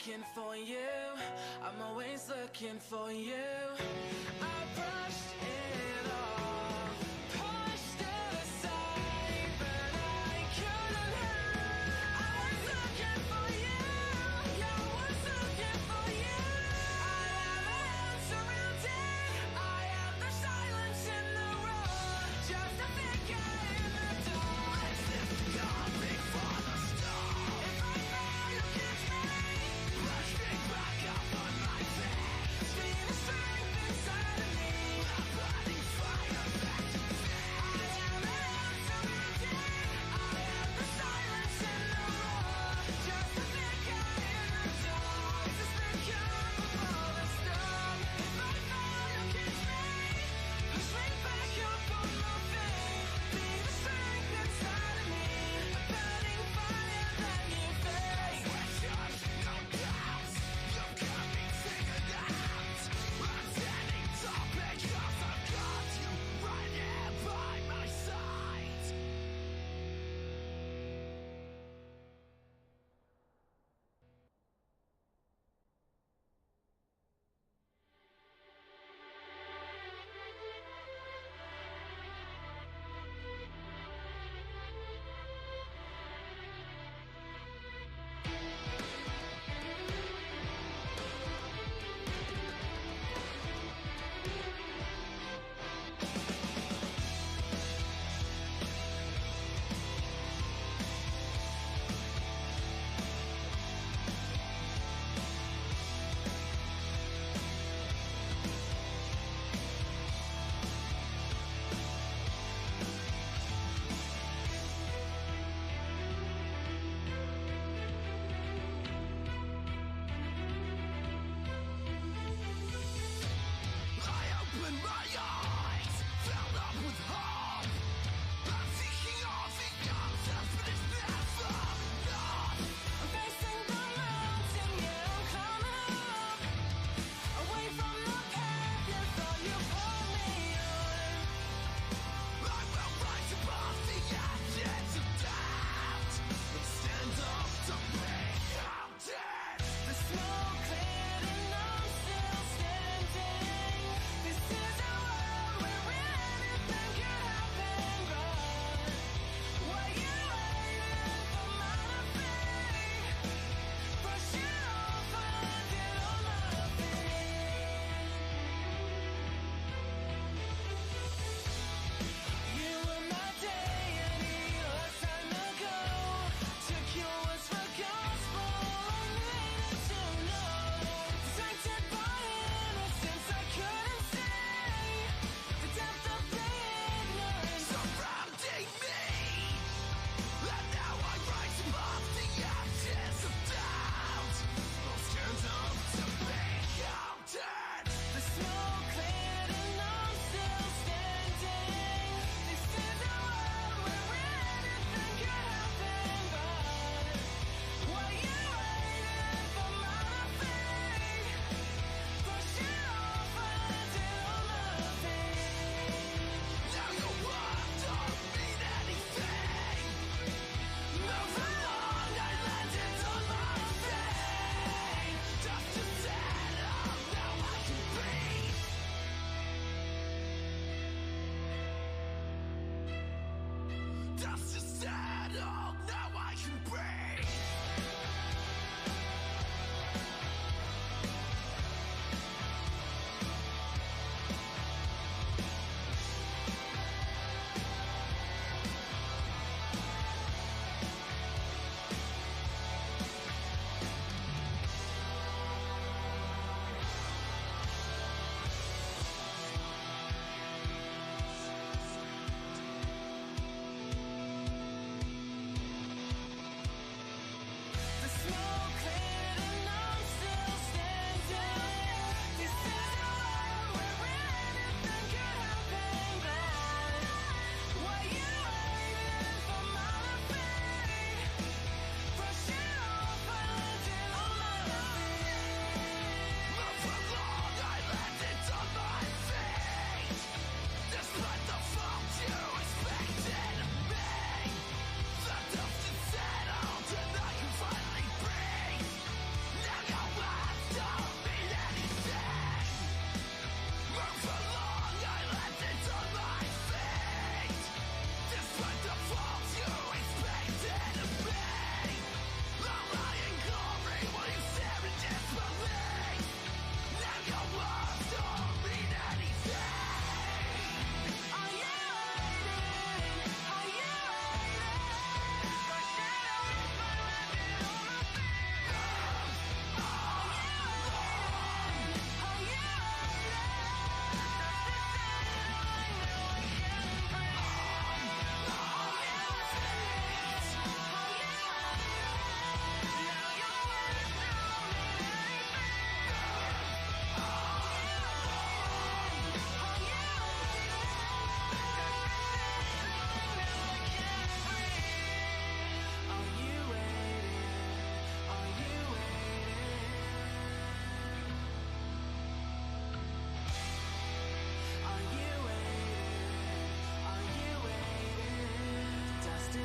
looking for you. I'm always looking for you. I brushed it off, pushed it aside, but I couldn't help. I was looking for you. Yeah, I was looking for you. I have my hands surrounded. I have the silence in the room. Just a figure in the dark. As if coming for the storm. If I fall, you catch me. Brush me back up on my feet. See the strength inside of me.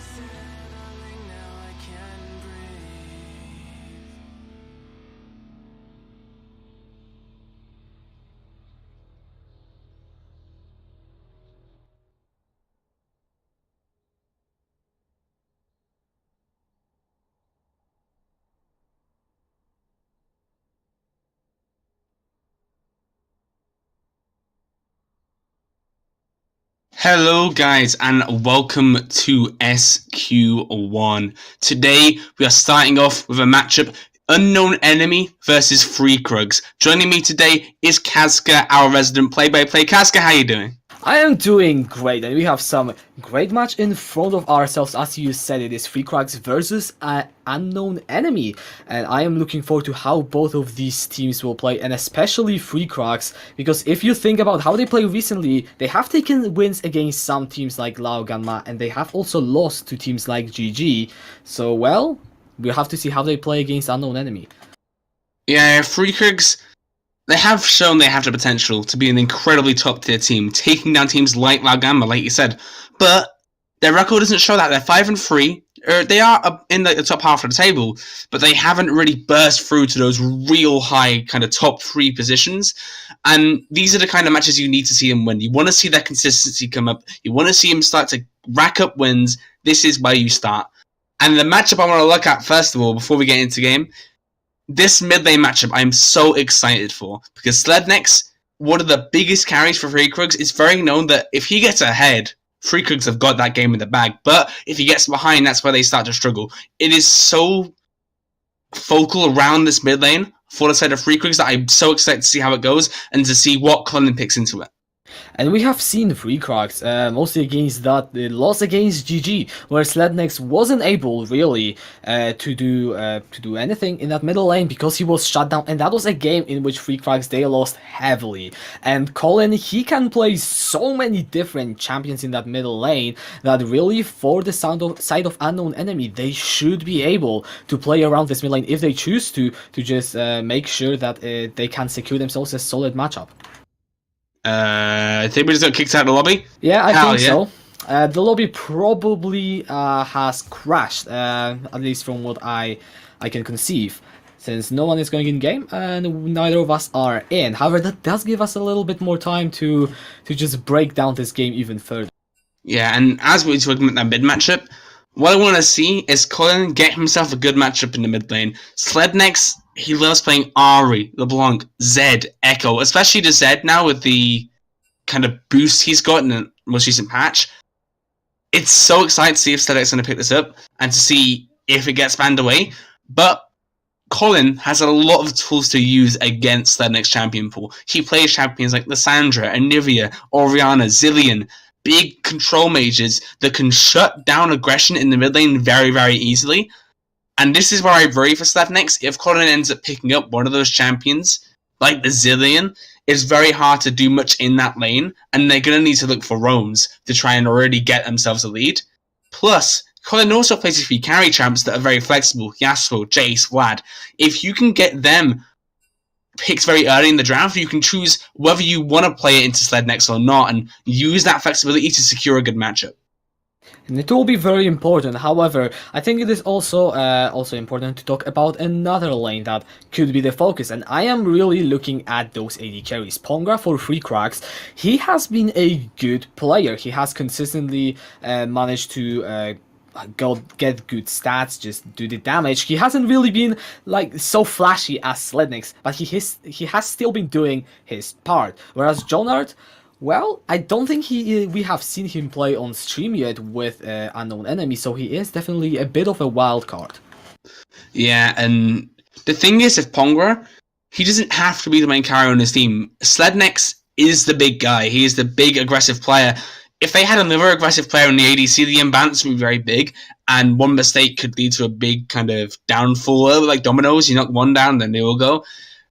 Settling now, I can breathe. Hello guys and welcome to SQ1. Today we are starting off with a matchup, Unknown Enemy versus Free Krugs. Joining me today is Kazka, our resident play-by-play. Kazka, how you doing? I am doing great, and we have some great match in front of ourselves. As you said, it is Free Krugs versus an Unknown Enemy, and I am looking forward to how both of these teams will play, and especially Free Krugs, because if you think about how they play recently, they have taken wins against some teams like Lao Ganma, and they have also lost to teams like GG. So, well, we'll have to see how they play against Unknown Enemy. Yeah, Free Krugs, they have shown they have the potential to be an incredibly top-tier team, taking down teams like Laogama, like you said. But their record doesn't show that. They're 5-3. They are in the top half of the table, but they haven't really burst through to those real high kind of top 3 positions. And these are the kind of matches you need to see them win. You want to see that consistency come up. You want to see them start to rack up wins. This is where you start. And the matchup I want to look at, first of all, before we get into the game, this mid-lane matchup I'm so excited for, because Slednex, one of the biggest carries for Free Krugs, it's very known that if he gets ahead, Free Krugs have got that game in the bag, but if he gets behind, that's where they start to struggle. It is so focal around this mid lane for the side of Free Krugs that I'm so excited to see how it goes and to see what Colin picks into it. And we have seen Free Krugs, mostly against that loss against GG, where Slednex wasn't able really to do anything in that middle lane because he was shut down, and that was a game in which Free Krugs they lost heavily. And Colin, he can play so many different champions in that middle lane that really for the side of Unknown Enemy, they should be able to play around this mid lane if they choose to just make sure that they can secure themselves a solid matchup. I think we just got kicked out of the lobby. Yeah, I think so. The lobby probably has crashed, at least from what I can conceive, since no one is going in game and neither of us are in. However, that does give us a little bit more time to just break down this game even further. Yeah, and as we're talking about that mid matchup, what I want to see is Colin get himself a good matchup in the mid lane. Slednex, he loves playing Ahri, LeBlanc, Zed, Echo, especially the Zed now with the kind of boost he's got in the most recent patch. It's so exciting to see if Slednex is going to pick this up and to see if it gets banned away. But Colin has a lot of tools to use against Slednex champion pool. He plays champions like Lissandra, Anivia, Orianna, Zillion, big control mages that can shut down aggression in the mid lane very, very easily. And this is where I worry for Slednex. If Colin ends up picking up one of those champions, like the Zillion, it's very hard to do much in that lane, and they're going to need to look for roams to try and already get themselves a lead. Plus, Colin also plays a few carry champs that are very flexible, Yasuo, Jace, Vlad. If you can get them picked very early in the draft, you can choose whether you want to play it into Slednex or not, and use that flexibility to secure a good matchup. And it will be very important. However, I think it is also important to talk about another lane that could be the focus, and I am really looking at those AD carries. Pongra for Free Krugs, he has been a good player. He has consistently managed to get good stats, just do the damage. He hasn't really been like so flashy as Slednex, but he has still been doing his part. Whereas Jonard, well, I don't think we have seen him play on stream yet with Unknown Enemy, so he is definitely a bit of a wild card. Yeah, and the thing is, if Pongra, he doesn't have to be the main carrier on his team. Slednex is the big guy. He is the big aggressive player. If they had another aggressive player in the ADC, the imbalance would be very big, and one mistake could lead to a big kind of downfall, like dominoes. You knock one down, then they will go.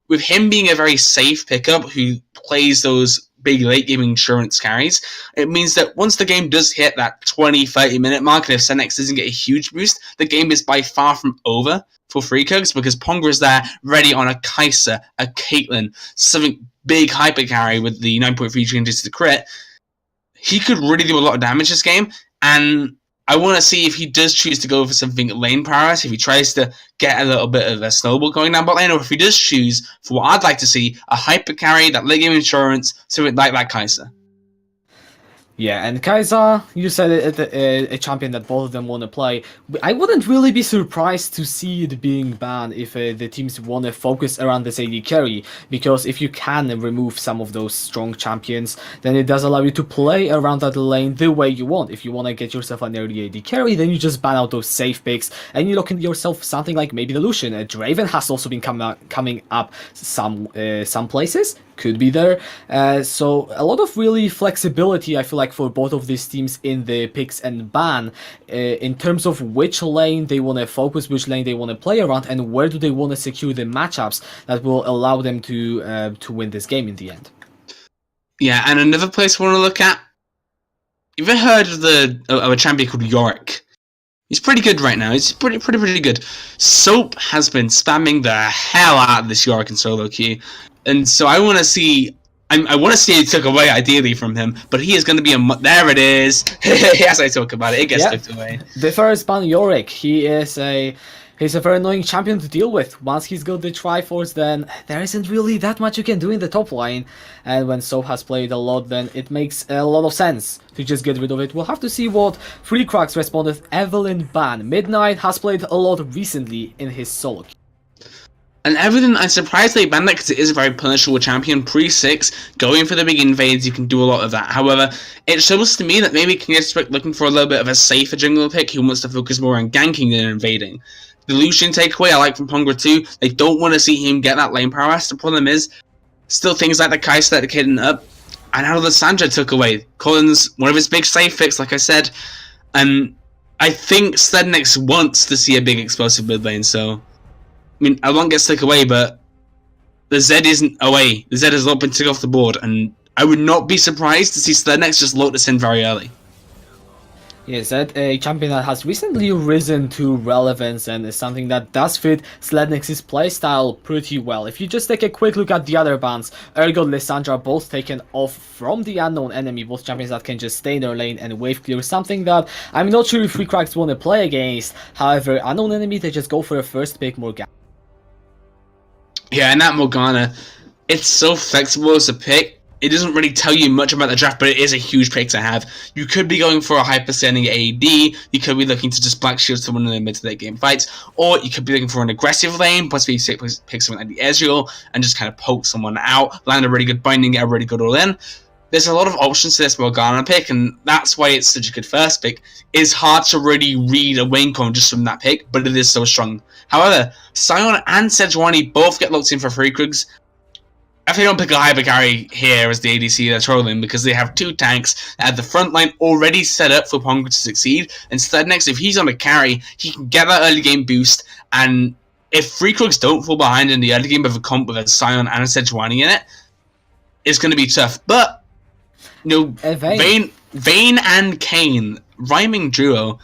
With him being a very safe pickup who plays those big late game insurance carries, it means that once the game does hit that 20-30 minute mark, and if Slednex doesn't get a huge boost, the game is by far from over for Free Krugs, because Pongra is there ready on a Kai'Sa, a Caitlyn, something big hyper carry with the 9.3 changes to the crit. He could really do a lot of damage this game, and I want to see if he does choose to go for something lane priority, if he tries to get a little bit of a snowball going down bot lane, or if he does choose, for what I'd like to see, a hyper carry, that late game insurance, something like that Kai'Sa. Yeah, and Kai'Sa, you said it, a champion that both of them want to play. I wouldn't really be surprised to see it being banned if the teams want to focus around this AD carry, because if you can remove some of those strong champions, then it does allow you to play around that lane the way you want. If you want to get yourself an early AD carry, then you just ban out those safe picks, and you look into yourself something like maybe the Lucian. Draven has also been coming up some places. Could be there, so a lot of really flexibility I feel like for both of these teams in the picks and ban in terms of which lane they want to focus, which lane they want to play around, and where do they want to secure the matchups that will allow them to win this game in the end. Yeah, and another place I want to look at, you've ever heard of a champion called Yorick? He's pretty good right now. He's pretty good. Soap has been spamming the hell out of this Yorick in solo queue. And so I want to see. I want to see it took away ideally from him, but he is going to be there. It is. As I talk about it, it gets took away. The first ban Yorick. He's a very annoying champion to deal with. Once he's got the Triforce, then there isn't really that much you can do in the top line. And when Soap has played a lot, then it makes a lot of sense to just get rid of it. We'll have to see what Krugs responded. Evelyn ban. Midnight has played a lot recently in his solo. And Evelyn, I'm surprised they banned that because it is a very punishable champion. Pre-6, going for the big invades, you can do a lot of that. However, it shows to me that maybe King is looking for a little bit of a safer jungle pick who wants to focus more on ganking than invading. The Lucian takeaway I like from Pongra too. They don't want to see him get that lane prowess. The problem is, still things like the Kai'Sa that are kidding up. And how the Sandra took away. Collins, one of his big safe picks, like I said. I think Slednex wants to see a big explosive mid lane, so I mean, I won't get stuck away, but the Zed isn't away. The Zed has not been took off the board, and I would not be surprised to see Slednex just load this in very early. Yeah, Zed, a champion that has recently risen to relevance and is something that does fit Slednex's playstyle pretty well. If you just take a quick look at the other bans, Ergo and Lissandra both taken off from the unknown enemy, both champions that can just stay in their lane and wave clear, something that I'm not sure if Krugs want to play against. However, unknown enemy, they just go for a first pick Morgana. Yeah, and that Morgana, it's so flexible as a pick. It doesn't really tell you much about the draft, but it is a huge pick to have. You could be going for a hyper-standing AD, you could be looking to just black shield someone in the mid to late game fights, or you could be looking for an aggressive lane, possibly pick someone like the Ezreal, and just kind of poke someone out, land a really good binding, get a really good all-in. There's a lot of options to this Morgana pick, and that's why it's such a good first pick. It's hard to really read a win con just from that pick, but it is so strong. However, Sion and Sejuani both get locked in for free Krugs. If they don't pick a hyper carry here as the ADC, they're trolling because they have two tanks that have the front line already set up for Ponga to succeed. Instead, next, if he's on a carry, he can get that early game boost, and if free Krugs don't fall behind in the early game of a comp with a Sion and a Sejuani in it, it's going to be tough. But you know, Vayne and Kayn, rhyming duo.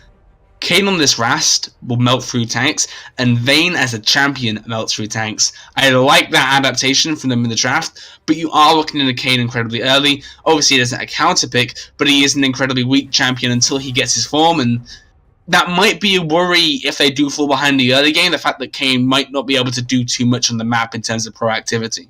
Kayn on this Rast will melt through tanks, and Vayne as a champion melts through tanks. I like that adaptation from them in the draft, but you are looking into Kayn incredibly early. Obviously, it isn't a counter pick, but he is an incredibly weak champion until he gets his form, and that might be a worry if they do fall behind the early game, the fact that Kayn might not be able to do too much on the map in terms of proactivity.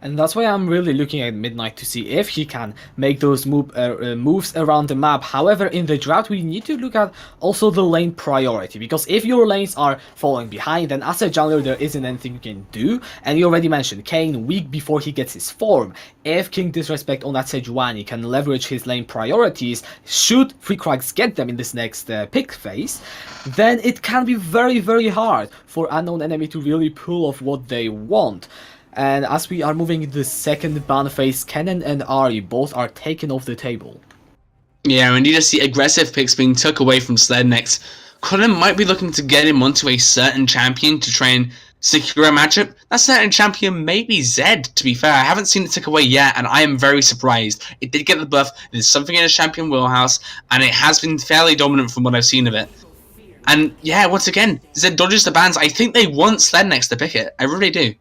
And that's why I'm really looking at Midnight to see if he can make those moves around the map. However, in the draft, we need to look at also the lane priority. Because if your lanes are falling behind, then as a jungler, there isn't anything you can do. And you already mentioned, Kayn, weak before he gets his form. If King Disrespect on that Sejuani can leverage his lane priorities, should Free Krugs get them in this next pick phase, then it can be very, very hard for unknown enemy to really pull off what they want. And as we are moving into the second ban phase, Kennen and Ahri both are taken off the table. Yeah, and you just see aggressive picks being took away from Slednex. Cullen might be looking to get him onto a certain champion to try and secure a matchup. That certain champion may be Zed, to be fair. I haven't seen it took away yet, and I am very surprised. It did get the buff, there's something in his champion wheelhouse, and it has been fairly dominant from what I've seen of it. And yeah, once again, Zed dodges the bans. I think they want Slednex to pick it. I really do.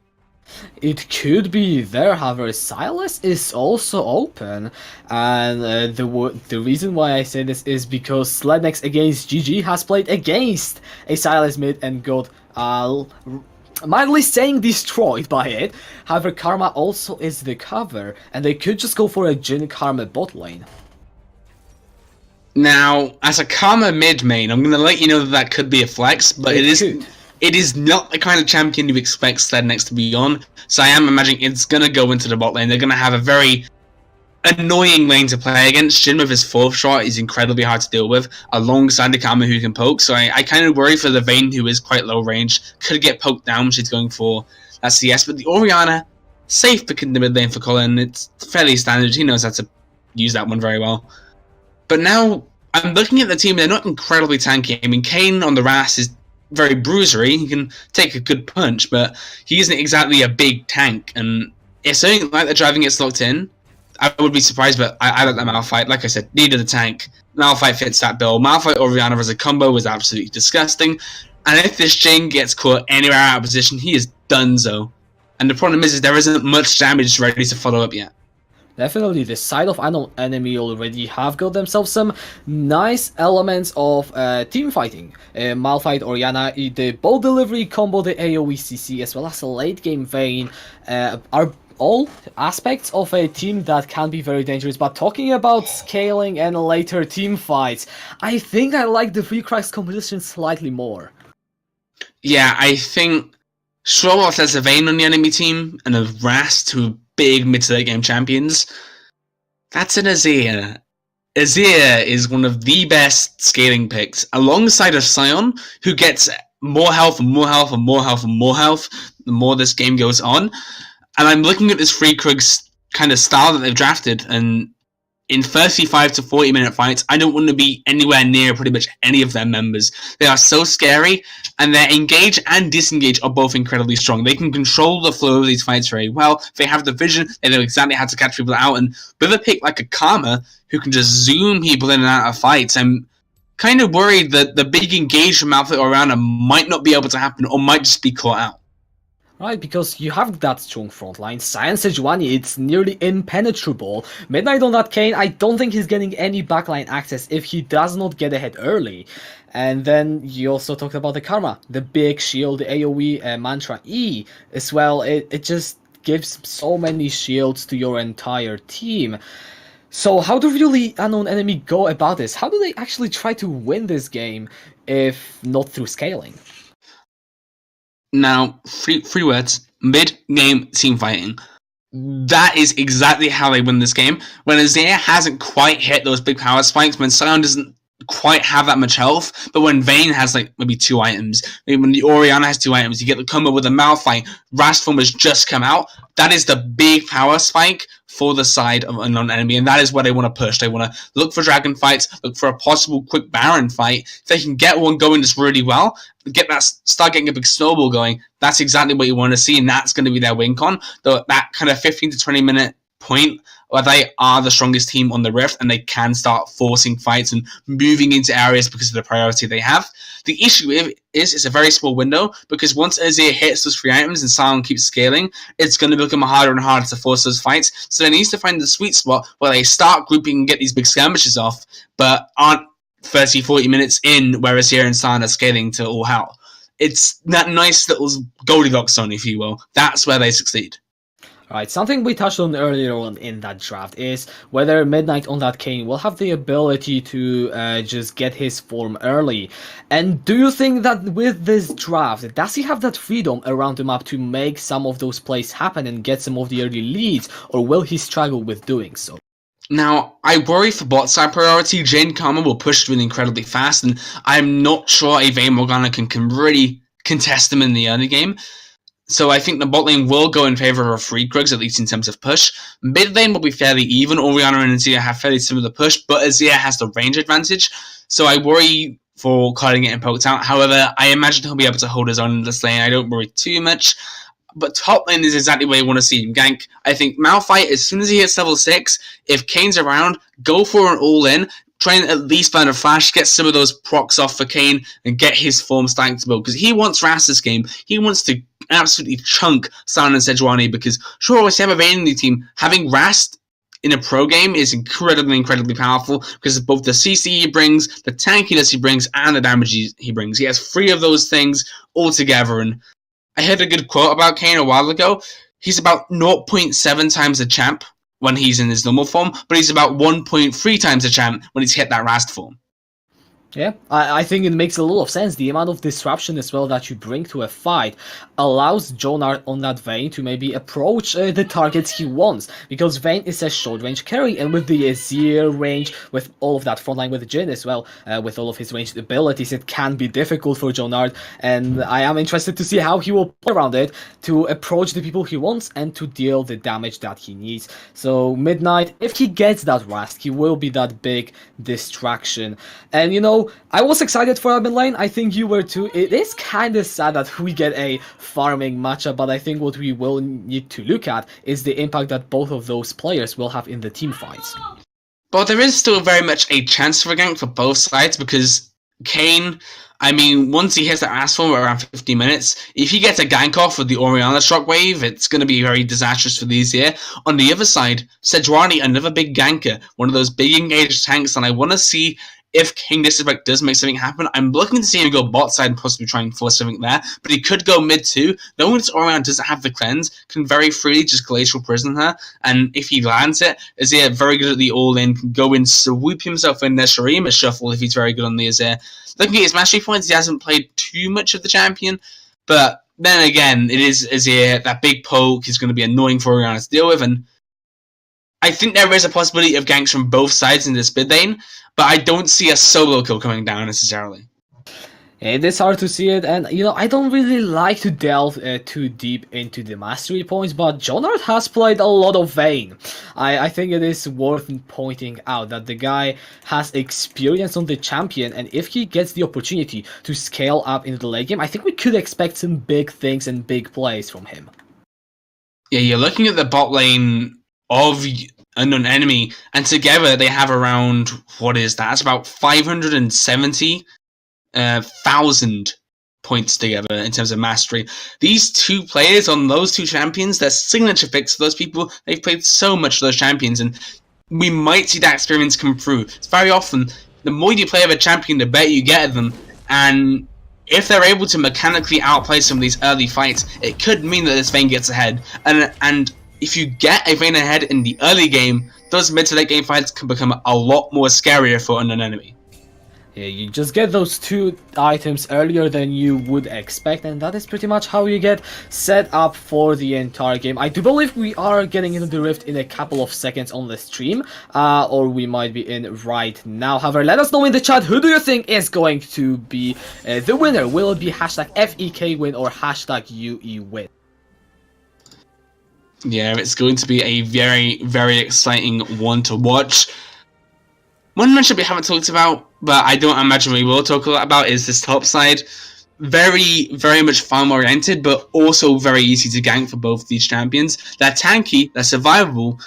It could be there, however, Silas is also open, and the reason why I say this is because Slednex against GG has played against a Silas mid and got mildly saying destroyed by it. However, Karma also is the cover, and they could just go for a Jin Karma bot lane. Now, as a Karma mid main, I'm going to let you know that could be a flex, but it is not the kind of champion you expect Slednex to be on, so I am imagining it's going to go into the bot lane. They're going to have a very annoying lane to play against. Jin with his 4th shot is incredibly hard to deal with, alongside the Karma who can poke, so I kind of worry for the Vayne, who is quite low range, could get poked down when she's going for that CS, but the Orianna, safe pick in the mid lane for Colin. It's fairly standard, he knows how to use that one very well. But now, I'm looking at the team, they're not incredibly tanky. I mean, Kayn on the Ras is very bruisery, he can take a good punch, but he isn't exactly a big tank, and if something like the driving gets locked in, I would be surprised, but I like that Malphite. Like I said, needed a tank. Malphite fits that bill. Malphite Orianna as a combo was absolutely disgusting, and if this Jhin gets caught anywhere out of position, he is donezo. And the problem is there isn't much damage ready to follow up yet. Definitely, the side of Unknown Enemy already have got themselves some nice elements of team fighting. Malphite, Orianna, the bow delivery combo, the AoE CC, as well as a late game Vayne are all aspects of a team that can be very dangerous. But talking about scaling and later team fights, I think I like the Free Krugs composition slightly more. Yeah, I think Shrolloth has a Vayne on the enemy team and a Rast, who big mid to late game champions. That's an Azir. Azir is one of the best scaling picks, alongside a Sion, who gets more health and more health and more health and more health the more this game goes on. And I'm looking at this Free Krugs kind of style that they've drafted, and in 35 to 40 minute fights, I don't want to be anywhere near pretty much any of their members. They are so scary, and their engage and disengage are both incredibly strong. They can control the flow of these fights very well. They have the vision, they know exactly how to catch people out, and with a pick like a Karma, who can just zoom people in and out of fights, I'm kind of worried that the big engage from Malphite or Orianna might not be able to happen, or might just be caught out. Right, because you have that strong front line. SQ1, it's nearly impenetrable. Midnight on that Kayn, I don't think he's getting any backline access if he does not get ahead early. And then you also talked about the Karma, the big shield, the AoE mantra E as well. It just gives so many shields to your entire team. So how do really Unknown Enemy go about this? How do they actually try to win this game if not through scaling? Now, three words: mid-game team fighting. That is exactly how they win this game. When Azir hasn't quite hit those big power spikes, when Sion doesn't quite have that much health, but when Vayne has like maybe 2 items, maybe when the Orianna has 2 items, you get the combo with the Malphite, Rastform has just come out. That is the big power spike for the side of Unknown Enemy, and that is what they want to push. They want to look for dragon fights, look for a possible quick Baron fight. If they can get one going just really well, start getting a big snowball going, that's exactly what you want to see, and that's going to be their win con. That kind of 15 to 20 minute point where they are the strongest team on the Rift and they can start forcing fights and moving into areas because of the priority they have. The issue is it's a very small window, because once Azir hits those 3 items and Sion keeps scaling, it's going to become harder and harder to force those fights. So they need to find the sweet spot where they start grouping and get these big skirmishes off, but aren't 30-40 minutes in where Azir and Sion are scaling to all hell. It's that nice little Goldilocks zone, if you will. That's where they succeed. Right, something we touched on earlier on in that draft is whether Midnight on that Kayn will have the ability to just get his form early. And do you think that with this draft, does he have that freedom around the map to make some of those plays happen and get some of the early leads, or will he struggle with doing so? Now, I worry for bot side priority. Jhin Karma will push through incredibly fast, and I'm not sure a Vayne Morgana can really contest him in the early game. So I think the bot lane will go in favor of Free Krugs, at least in terms of push. Mid lane will be fairly even. Orianna and Azir have fairly similar push, but Azir has the range advantage. So I worry for Colin getting poked out. However, I imagine he'll be able to hold his own in this lane. I don't worry too much. But top lane is exactly where you want to see him gank. I think Malphite, as soon as he hits level 6, if Kayn's around, go for an all-in. Try and at least find a flash, get some of those procs off for Kayn, and get his form stacked to build. Because he wants Rast this game. He wants to absolutely chunk San and Sejuani, because sure, if you have a Vayne in the team, having Rast in a pro game is incredibly powerful because of both the CC he brings, the tankiness he brings, and the damage he brings. He has 3 of those things all together, and I heard a good quote about Kane a while ago. He's about 0.7 times a champ when he's in his normal form, but he's about 1.3 times a champ when he's hit that Rast form. Yeah, I think it makes a lot of sense. The amount of disruption as well that you bring to a fight allows Jonard on that Vayne to maybe approach the targets he wants, because Vayne is a short range carry, and with the Azir range, with all of that frontline with Jhin as well, with all of his ranged abilities, it can be difficult for Jonard, and I am interested to see how he will play around it to approach the people he wants and to deal the damage that he needs. So Midnight, if he gets that Rast, he will be that big distraction. And you know, I was excited for our mid lane. I think you were too. It is kind of sad that we get a farming matchup, but I think what we will need to look at is the impact that both of those players will have in the team fights. But there is still very much a chance for a gank for both sides, because Kane, I mean, once he hits that ass form around 50 minutes, if he gets a gank off with the Orianna shockwave, it's going to be very disastrous for these here. On the other side, Sejuani, another big ganker, one of those big engaged tanks, and I want to see if King Disrespect does make something happen. I'm looking to see him go bot side and possibly try and force something there, but he could go mid too. No one's Orion doesn't have the cleanse, can very freely just Glacial Prison her, and if he lands it, Azir very good at the all-in, can go in, swoop himself in there, Shurima shuffle if he's very good on the Azir. Looking at his mastery points, he hasn't played too much of the champion, but then again, it is Azir, that big poke is going to be annoying for Orion to deal with, and I think there is a possibility of ganks from both sides in this mid lane, but I don't see a solo kill coming down necessarily. It is hard to see it, and you know, I don't really like to delve too deep into the mastery points, but Jonard has played a lot of Vayne. I think it is worth pointing out that the guy has experience on the champion, and if he gets the opportunity to scale up into the late game, I think we could expect some big things and big plays from him. Yeah, you're looking at the bot lane of Unknown Enemy, and together they have around, what is that? That's about 570,000 points together in terms of mastery. These two players on those two champions, they're signature picks for those people. They've played so much for those champions, and we might see that experience come through. It's very often, the more you play of a champion, the better you get at them, and if they're able to mechanically outplay some of these early fights, it could mean that this Vayne gets ahead, and if you get a Vayne ahead in the early game, those mid to late game fights can become a lot more scarier for Unknown Enemy. Yeah, you just get those two items earlier than you would expect, and that is pretty much how you get set up for the entire game. I do believe we are getting into the Rift in a couple of seconds on the stream, or we might be in right now. However, let us know in the chat, who do you think is going to be the winner? Will it be hashtag FEK win or hashtag UE win? Yeah, it's going to be a very exciting one to watch. One matchup we haven't talked about, but I don't imagine we will talk a lot about, is this top side. Very much farm oriented, but also very easy to gank for both these champions. They're tanky, they're survivable,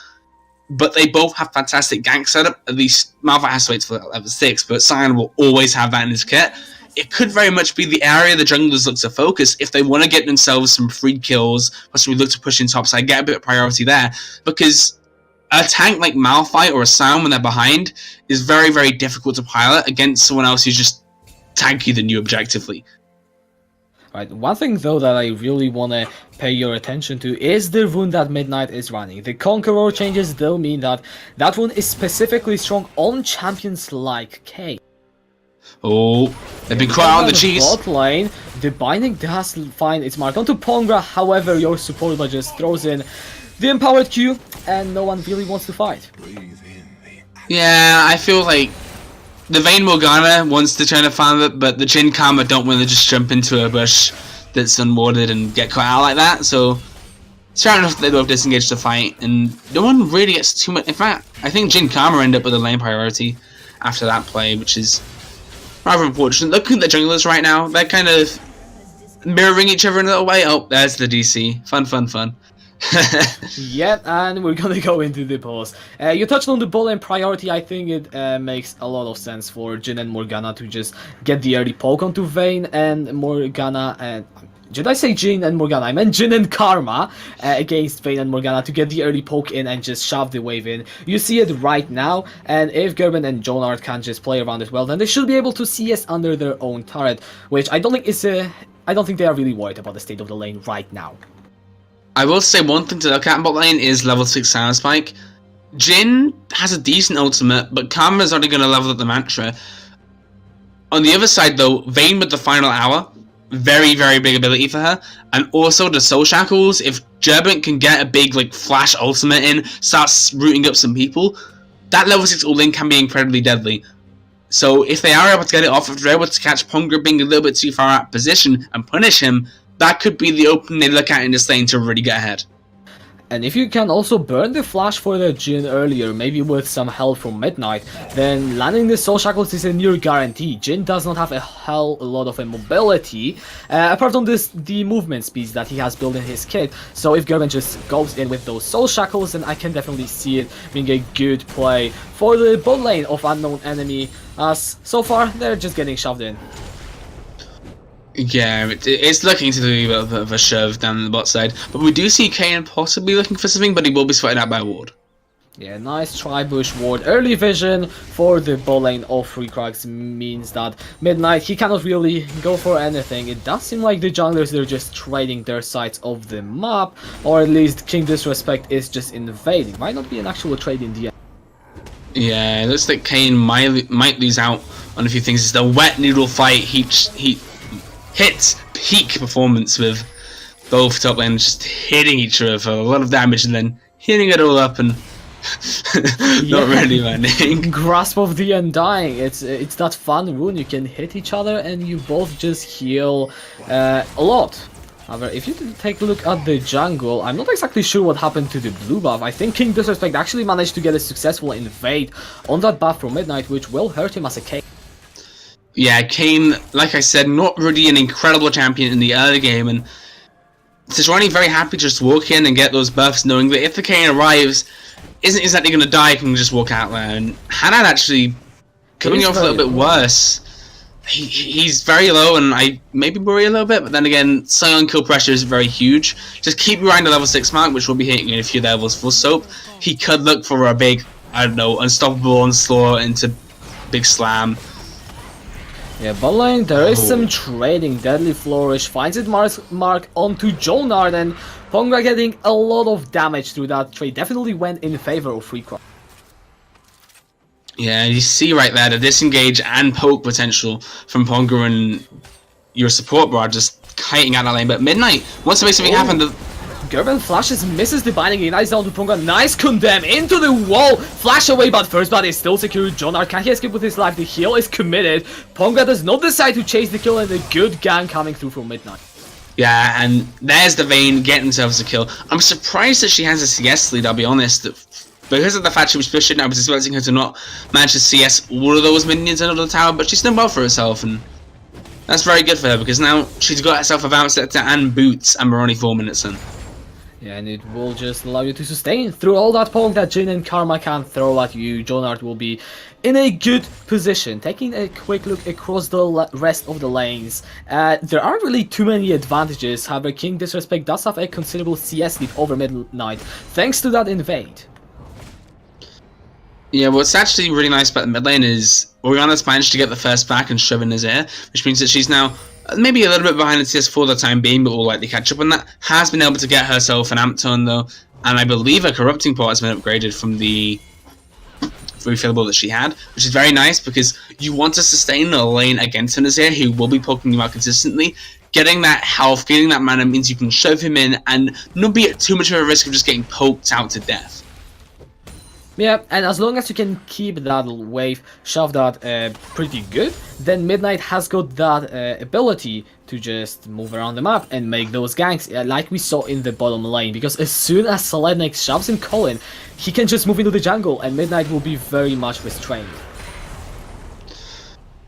but they both have fantastic gank setup. At least Malphite has to wait till level 6, but Sion will always have that in his kit. It could very much be the area the junglers look to focus if they want to get themselves some free kills, possibly look to push in top side, get a bit of priority there, because a tank like Malphite or a Sion when they're behind is very difficult to pilot against someone else who's just tanky than you objectively. Right, one thing though that I really want to pay your attention to is the rune that Midnight is running. The Conqueror changes though mean that that rune is specifically strong on champions like Kane. Oh, they've been caught out on the cheese. Bot lane, the binding does find its mark onto Pongra, however your support just throws in the empowered Q and no one really wants to fight. Yeah, I feel like the Vayne Morgana wants to try to farm it, but the Jhin Karma don't want to just jump into a bush that's unwarded and get caught out like that, so it's fair enough that they both disengage the fight, and no one really gets too much. In fact, I think Jhin Karma end up with a lane priority after that play, which is rather unfortunate. Looking at the junglers right now, they're kind of mirroring each other in a little way. Oh, there's the DC. Fun. Yeah, and we're gonna go into the pause. You touched on the ball lane priority. I think it makes a lot of sense for Jhin and Morgana to just get the early poke onto Vayne and Morgana and... Did I say Jhin and Morgana? I meant Jhin and Karma against Vayne and Morgana to get the early poke in and just shove the wave in. You see it right now, and if Gerben and Jonard can just play around it well, then they should be able to CS under their own turret, which I don't think is I don't think they are really worried about the state of the lane right now. I will say one thing to look at in bot lane is level 6 Sound Spike. Jhin has a decent ultimate, but Karma is already going to level up the Mantra. On the other side though, Vayne with the final hour, very, very big ability for her. And also the Soul Shackles, if Gerbent can get a big like flash ultimate in, starts rooting up some people, that level 6 ult can be incredibly deadly. So if they are able to get it off, if they're able to catch Pongra being a little bit too far out of position and punish him, that could be the opening they look at in this lane to really get ahead. And if you can also burn the flash for the Jhin earlier, maybe with some help from Midnight, then landing the Soul Shackles is a near guarantee. Jhin does not have a hell a lot of mobility, apart from the movement speeds that he has built in his kit. So if Gerben just goes in with those Soul Shackles, then I can definitely see it being a good play for the bot lane of Unknown Enemy, as so far they're just getting shoved in. Yeah, it's looking to be a bit of a shove down the bot side. But we do see Kayn possibly looking for something, but he will be spotted out by a ward. Yeah, nice Tri-Bush ward. Early vision for the bot lane of Free Krugs means that Midnight, he cannot really go for anything. It does seem like the junglers, they're just trading their sides of the map, or at least King Disrespect is just invading. Might not be an actual trade in the end. Yeah, it looks like Kayn might lose out on a few things. It's the wet noodle fight. He hits peak performance with both top lanes just hitting each other for a lot of damage and then hitting it all up and not really landing. Grasp of the Undying. It's that fun rune. You can hit each other and you both just heal a lot. However, if you take a look at the jungle, I'm not exactly sure what happened to the blue buff. I think King Disrespect actually managed to get a successful invade on that buff from Midnight, which will hurt him as a Kayn. Yeah, Kayn, like I said, not really an incredible champion in the early game, and Sejuani very happy to just walk in and get those buffs, knowing that if the Kayn arrives, isn't exactly going to die, can just walk out there. And Hanan actually coming off a little bit worse. He's very low, and I maybe worry a little bit, but then again, Sion kill pressure is very huge. Just keep around the level 6 mark, which will be hitting in a few levels full soap. He could look for a big, I don't know, unstoppable onslaught into big slam. Yeah, bot lane, there is some trading. Deadly Flourish finds it mark onto Jonard, and Pongra getting a lot of damage through that trade. Definitely went in favor of Free Krugs. Yeah, you see right there the disengage and poke potential from Pongra, and your support bar just kiting out that lane. But Midnight wants to make something happen. Gerben flashes, misses the binding, ignites down to Ponga. Nice condemn into the wall. Flash away, but first blood is still secured. Jonard, can he escape with his life? The heal is committed. Ponga does not decide to chase the kill, and a good gang coming through from Midnight. Yeah, and there's the Vayne getting themselves a kill. I'm surprised that she has a CS lead, I'll be honest. Because of the fact she was pushing, I was expecting her to not manage to CS all of those minions under the tower, but she's done well for herself, and that's very good for her, because now she's got herself a Bounce Sector and Boots, and we're only 4 minutes in. Yeah, and it will just allow you to sustain through all that poke that Jhin and Karma can throw at you. Jonard will be in a good position. Taking a quick look across the rest of the lanes, there aren't really too many advantages. However, King Disrespect does have a considerable CS lead over Midnight, thanks to that invade. Yeah, what's actually really nice about the mid lane is Orianna's managed to get the first back and shove in his ear, which means that she's now maybe a little bit behind the CS for the time being, but will likely catch up on that. Has been able to get herself an amp ton though, and I believe her corrupting port has been upgraded from the refillable that she had, which is very nice because you want to sustain a lane against an Azir who will be poking you out consistently. Getting that health, getting that mana means you can shove him in and not be at too much of a risk of just getting poked out to death. Yeah, and as long as you can keep that wave shoved out pretty good, then Midnight has got that ability to just move around the map and make those ganks like we saw in the bottom lane, because as soon as Selednik shoves in Colin, he can just move into the jungle and Midnight will be very much restrained.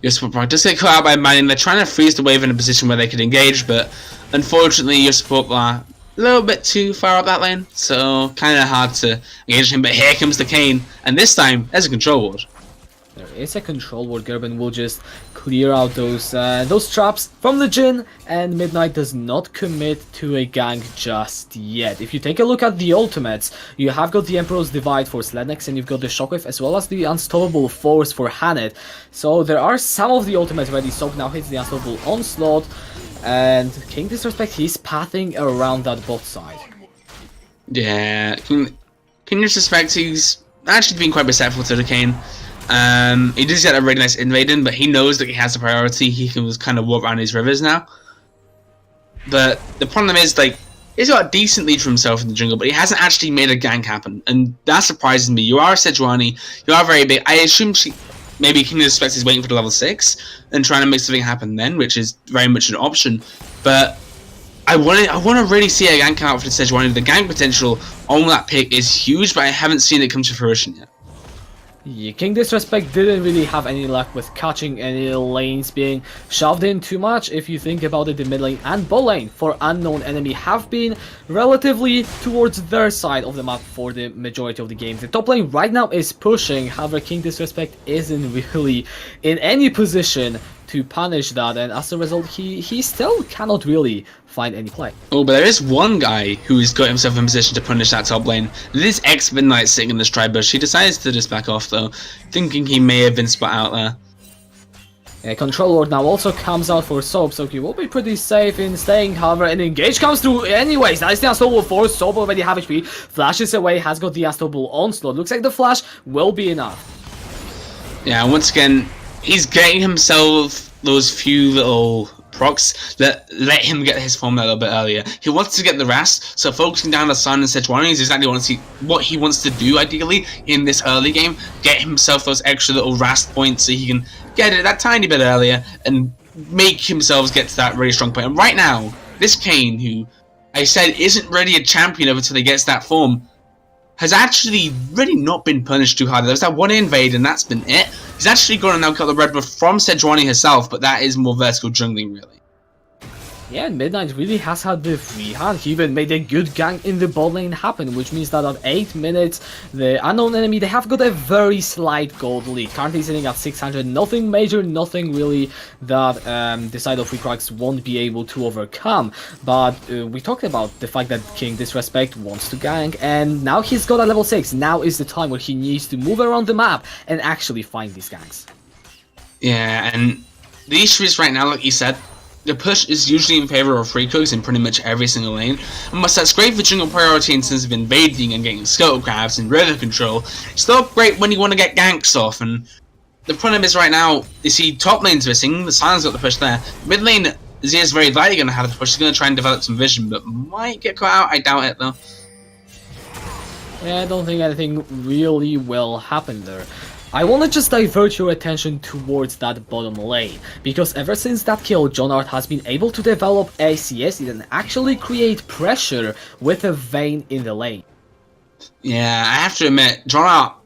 Your support bar does get caught out by Manning. They're trying to freeze the wave in a position where they could engage, but unfortunately your support bar a little bit too far up that lane, so kind of hard to engage him. But here comes the Kayn, and this time there's a control ward. There is a control ward. Gerben will just clear out those traps from the Jhin, and Midnight does not commit to a gank just yet. If you take a look at the ultimates, you have got the Emperor's Divide for Slednex, and you've got the Shockwave as well as the Unstoppable Force for Hannet. So there are some of the ultimates ready. Soap now hits the Unstoppable Onslaught, and King Disrespect, he's pathing around that bot side. Yeah, King Disrespect, he's actually been quite respectful to the Kayn. He does get a really nice invading, but he knows that he has the priority. He can just kind of walk around his rivers now. But the problem is, like, he's got a decent lead for himself in the jungle, but he hasn't actually made a gank happen, and that surprises me. You are Sejuani, you are very big. I assume maybe King Disrespect is waiting for the level 6 and trying to make something happen then, which is very much an option. But I want to really see a gank come out for the Sejuani. The gank potential on that pick is huge, but I haven't seen it come to fruition yet. Yeah, King Disrespect didn't really have any luck with catching any lanes being shoved in too much. If you think about it, the mid lane and bot lane for Unknown Enemy have been relatively towards their side of the map for the majority of the games. The top lane right now is pushing, however King Disrespect isn't really in any position to punish that, and as a result he still cannot really find any play. Oh, but there is one guy who's got himself in position to punish that top lane. This ex-Midnight sitting in the Stride bush. He decides to just back off though, thinking he may have been spot out there. Yeah, Control Ward now also comes out for Soap, so he will be pretty safe in staying. However, an engage comes through anyways. That is the Unstoppable Force. Soap already have HP, flashes away, has got the Unstoppable Onslaught. Looks like the flash will be enough. Yeah, once again, he's getting himself those few little procs that let him get his form a little bit earlier. He wants to get the rest, so focusing down the Sun and Sejuani is exactly what he wants to do ideally in this early game. Get himself those extra little Rast points so he can get it that tiny bit earlier and make himself get to that really strong point. And right now, this Kayn, who I said isn't really a champion up until he gets that form, has actually really not been punished too hard. There's that one invade and that's been it. He's actually going to now cut the red buff from Sejuani herself, but that is more vertical jungling really. Yeah, Midnight really has had the free hand. He even made a good gank in the bot lane happen, which means that at 8 minutes, the Unknown Enemy, they have got a very slight gold lead. Currently sitting at 600, nothing major, nothing really that the side of Krugs won't be able to overcome. But we talked about the fact that King Disrespect wants to gank, and now he's got a level 6. Now is the time where he needs to move around the map and actually find these ganks. Yeah, and the issue is right now, like you said, the push is usually in favor of free Krugs in pretty much every single lane, and whilst that's great for jungle priority in terms of invading and getting scuttle grabs and river control, it's still great when you want to get ganks off. And the problem is right now, you see top lane's missing, the Silence got the push there, mid lane Zia's very likely going to have the push, he's going to try and develop some vision, but might get caught out, I doubt it though. Yeah, I don't think anything really will happen there. I want to just divert your attention towards that bottom lane, because ever since that kill, John Art has been able to develop ACS and actually create pressure with a Vayne in the lane. Yeah, I have to admit, John Art,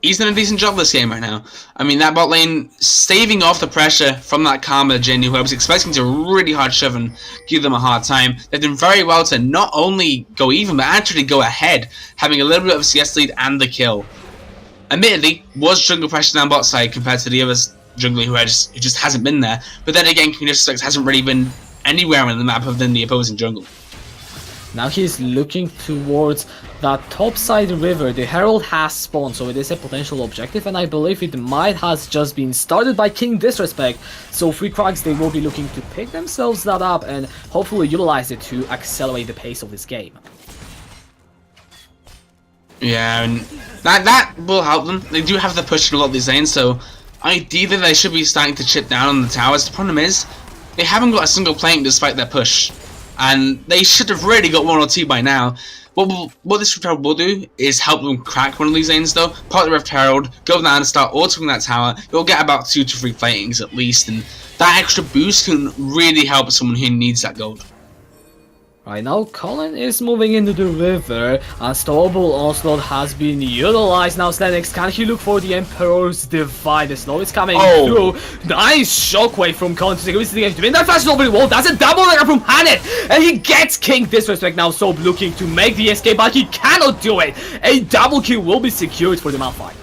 he's done a decent job this game right now. I mean, that bot lane, staving off the pressure from that Karma Jhin, who I was expecting to really hard shove and give them a hard time. They've done very well to not only go even, but actually go ahead, having a little bit of CS lead and the kill. Admittedly, was jungle pressure down bot side compared to the other jungler who just hasn't been there. But then again, King Disrespect hasn't really been anywhere on the map other than the opposing jungle. Now he's looking towards that top side river. The Herald has spawned, so it is a potential objective, and I believe it might has just been started by King Disrespect. So Free Krugs, they will be looking to pick themselves that up and hopefully utilize it to accelerate the pace of this game. Yeah, and that will help them. They do have the push in a lot of these lanes, so ideally they should be starting to chip down on the towers. The problem is, they haven't got a single plank despite their push, and they should have really got 1 or 2 by now. What this Rift Herald will do is help them crack one of these lanes though, pop the Rift Herald, go down and start autoing that tower. You'll get about 2 to 3 platings at least, and that extra boost can really help someone who needs that gold. Right now, Colin is moving into the river. Unstoppable Onslaught has been utilized. Now, Slenix, can he look for the Emperor's Divide? The snow is coming through. Nice shockwave from Colin to secure the game. To win that flash over the wall. That's a double dagger from Hanet. And he gets King Disrespect now. Soap looking to make the escape, but he cannot do it. A double kill will be secured for the Malphite.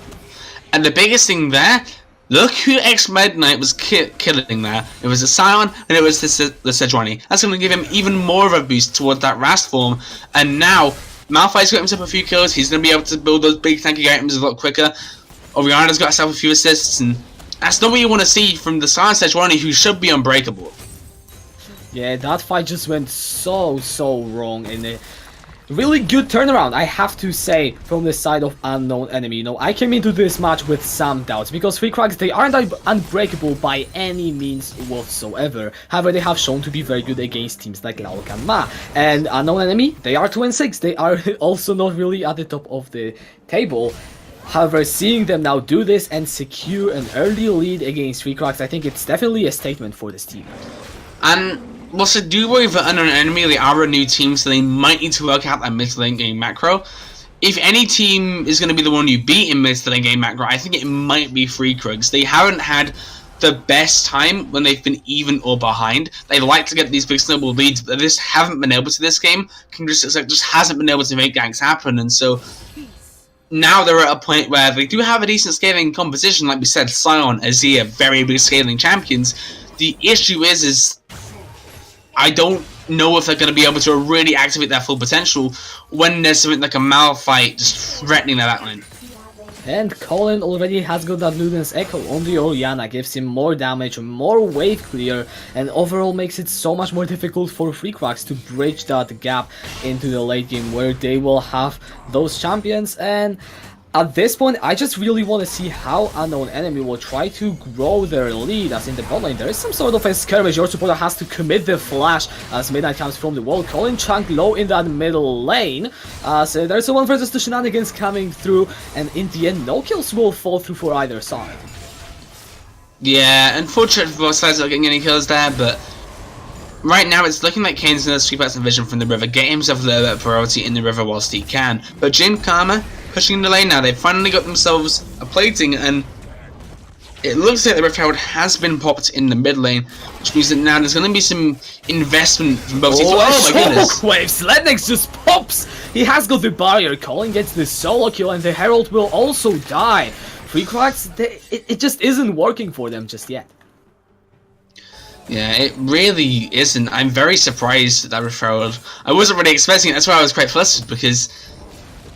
And the biggest thing there, look who X-Midnight was killing there. It was the Scion and it was the Sejuani. That's going to give him even more of a boost towards that Rast form. And now, Malphite's got himself a few kills. He's going to be able to build those big tanky items a lot quicker. Oriana's got herself a few assists. And that's not what you want to see from the Scion Sejuani, who should be unbreakable. Yeah, that fight just went so wrong in it. Really good turnaround, I have to say, from the side of Unknown Enemy. You know, I came into this match with some doubts, because Free Krugs, they aren't unbreakable by any means whatsoever. However, they have shown to be very good against teams like Laok and Ma. And Unknown Enemy, they are 2-6. They are also not really at the top of the table. However, seeing them now do this and secure an early lead against Free Krugs, I think it's definitely a statement for this team. And whilst I do worry for Unknown Enemy, they are a new team, so they might need to work out that mid-lane game macro. If any team is going to be the one you beat in mid-lane game macro, I think it might be Free Krugs. They haven't had the best time when they've been even or behind. They like to get these big snowball leads, but they just haven't been able to this game. King just hasn't been able to make ganks happen, and so now they're at a point where they do have a decent scaling composition. Like we said, Scion, Azir, very big scaling champions. The issue is I don't know if they're going to be able to really activate their full potential when there's something like a Malphite just threatening their backline. And Colin already has got that Luden's Echo on the Oriana, gives him more damage, more wave clear, and overall makes it so much more difficult for Free Krugs to bridge that gap into the late game where they will have those champions. And at this point, I just really want to see how Unknown Enemy will try to grow their lead, as in the bot lane there is some sort of a skirmish. Your supporter has to commit the flash as Midnight comes from the wall. Colin Chunk low in that middle lane, as there's a 1 versus 2 shenanigans coming through, and in the end, no kills will fall through for either side. Yeah, unfortunately both sides are not getting any kills there, but right now it's looking like Kane's going to sweep out some vision from the river, get himself a little bit of priority in the river whilst he can. But Jin Karma pushing in the lane now. They've finally got themselves a plating, and it looks like the Rift Herald has been popped in the mid lane, which means that now there's going to be some investment from both teams. Oh my goodness! Shockwave! Slednex just pops! He has got the barrier. Colin gets the solo kill, and the Herald will also die. Free Krugs, it just isn't working for them just yet. Yeah, it really isn't. I'm very surprised at that Rift Herald. I wasn't really expecting it. That's why I was quite flustered, because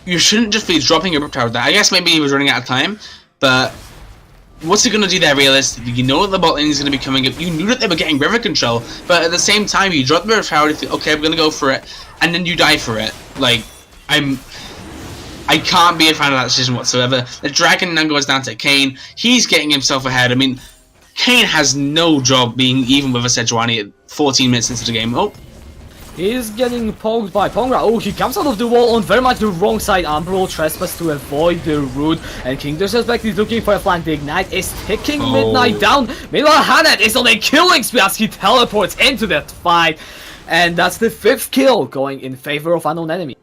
you shouldn't just be dropping a Rift Herald there. I guess maybe he was running out of time, but what's he going to do there realistically? You know that the bot lane is going to be coming up. You knew that they were getting river control, but at the same time, you drop the Rift Herald, you think, okay, I'm going to go for it, and then you die for it. Like, I can't be a fan of that decision whatsoever. The dragon now goes down to Kane. He's getting himself ahead. I mean, Kane has no job being even with a Sejuani at 14 minutes into the game. Oh. He's getting poked by Pongra. Oh, he comes out of the wall on very much the wrong side. Umbral trespass to avoid the root. And King Disrespect is looking for a flank. The Ignite is taking Midnight down. Meanwhile, Hanet is on a killing spree as he teleports into that fight. And that's the 5th kill going in favor of Unknown Enemy.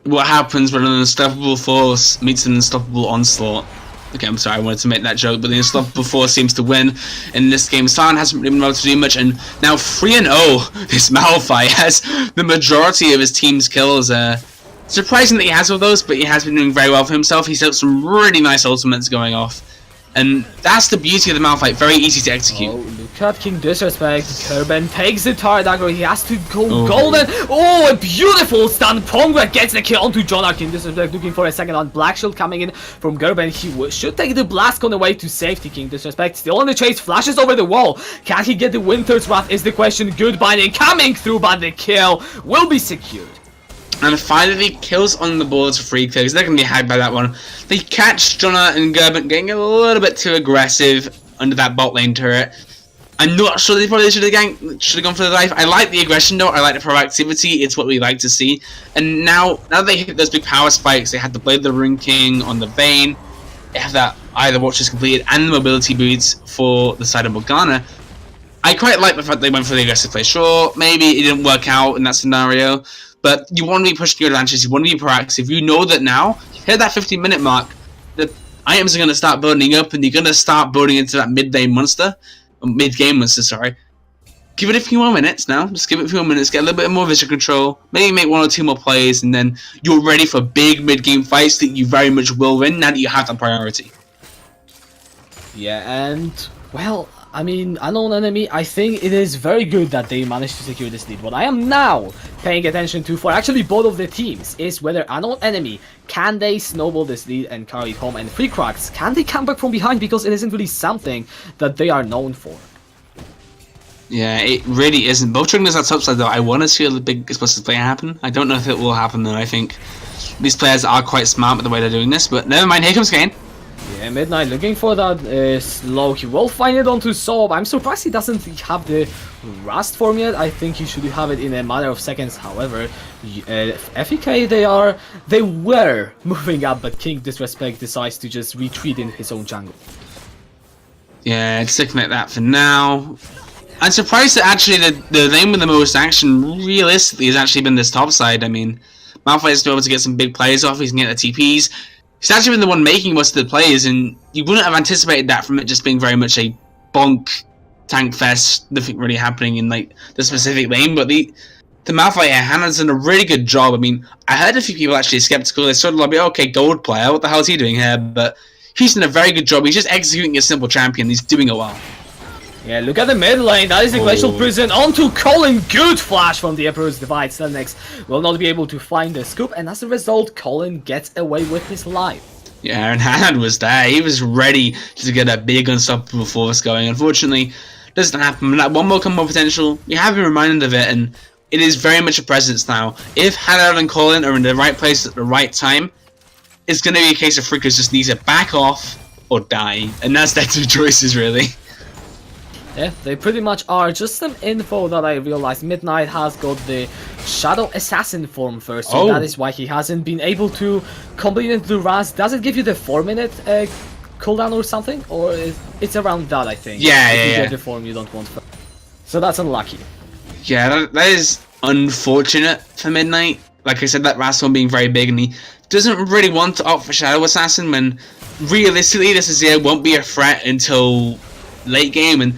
What happens when an unstoppable force meets an unstoppable onslaught? Okay, I'm sorry, I wanted to make that joke, but the unstoppable force seems to win in this game. San hasn't really been able to do much, and now 3-0, this Malphite has the majority of his team's kills. Surprising that he has all those, but he has been doing very well for himself. He's got some really nice ultimates going off. And that's the beauty of the Malphite, very easy to execute. Oh, look at King Disrespect. Kerben takes the Tar Dagger, he has to go golden. Oh, a beautiful stun. Pongra gets the kill onto Jonah. King Disrespect looking for a second on. Black Shield coming in from Gerben. He should take the Blast on the way to safety. King Disrespect still on the chase, flashes over the wall. Can he get the Winter's Wrath is the question. Good binding coming through, but the kill will be secured. And finally, kills on the boards for Free Krugs. They're going to be hacked by that one. They catch Jonah and Gerben getting a little bit too aggressive under that bot lane turret. I'm not sure they probably should have gone for the dive. I like the aggression though. I like the proactivity. It's what we like to see. And now they hit those big power spikes. They had the Blade of the Rune King on the Vayne. They have that Eye of the Watchers completed and the mobility boots for the side of Morgana. I quite like the fact they went for the aggressive play. Sure, maybe it didn't work out in that scenario, but you want to be pushing your advantages, you want to be proactive. You know that now, hit that 15-minute mark, the items are going to start building up, and you're going to start building into that mid-game monster, or mid-game monster, sorry. Give it a few more minutes now, just give it a few more minutes, get a little bit more vision control, maybe make 1 or 2 more plays, and then you're ready for big mid-game fights that you very much will win now that you have that priority. Yeah, and, well, I mean, Unknown Enemy, I think it is very good that they managed to secure this lead. What I am now paying attention to for actually both of the teams is whether Unknown Enemy, can they snowball this lead and carry it home, and Free Krugs, can they come back from behind, because it isn't really something that they are known for. Yeah, it really isn't. Both triggers at topside though, I want to see a big explosive play happen. I don't know if it will happen though. I think these players are quite smart with the way they're doing this, but never mind, here comes Kane. Yeah, Midnight looking for that slow. He will find it onto Sob. I'm surprised he doesn't have the Rust form yet. I think he should have it in a matter of seconds. However, FEK, they were moving up, but King Disrespect decides to just retreat in his own jungle. Yeah, it's sticking at that for now. I'm surprised that actually the lane with the most action realistically has actually been this top side. I mean, Malphite has been able to get some big plays off. He's getting the TPs. He's actually been the one making most of the plays, and you wouldn't have anticipated that from it just being very much a bonk tank fest, nothing really happening in like the specific lane. But the Malphite here, Hannah's done a really good job. I mean, I heard a few people actually skeptical. They sort of like, okay, gold player, what the hell is he doing here? But he's done a very good job. He's just executing a simple champion. He's doing it well. Yeah, look at the mid lane. That is the Glacial Prison onto Colin. Good flash from the Emperor's Divide. Selnex will not be able to find the scoop, and as a result, Colin gets away with his life. Yeah, and Hanad was there. He was ready to get a big unstoppable force going. Unfortunately, doesn't happen. That one more combo potential, you have been reminded of it, and it is very much a presence now. If Hanad and Colin are in the right place at the right time, it's going to be a case of Freakers just needs to back off or die, and that's their 2 choices, really. Yeah, they pretty much are. Just some info that I realized. Midnight has got the Shadow Assassin form first, so that is why he hasn't been able to complete into the Rust. Does it give you the 4-minute cooldown or something? Or it's around that, I think. Yeah, if you get the form you don't want. So that's unlucky. Yeah, that is unfortunate for Midnight. Like I said, that Rust one being very big, and he doesn't really want to opt for Shadow Assassin when realistically this Azir won't be a threat until late game. And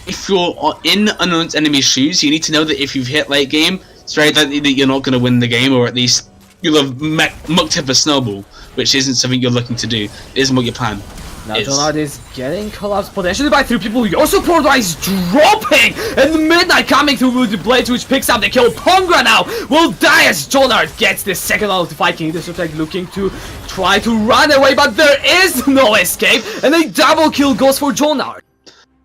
if you're in Unknown Enemy's shoes, you need to know that if you've hit late game, it's very likely that you're not going to win the game, or at least you'll have mucked up a snowball, which isn't something you're looking to do. It isn't what your plan now is. Jonard is getting collapsed potentially by 3 people. Your support is dropping, and Midnight coming through with the blades, which picks up the kill. Pongra now will die as Jonard gets the second out of the fight. King Disrespect looking to try to run away, but there is no escape, and a double kill goes for Jonard.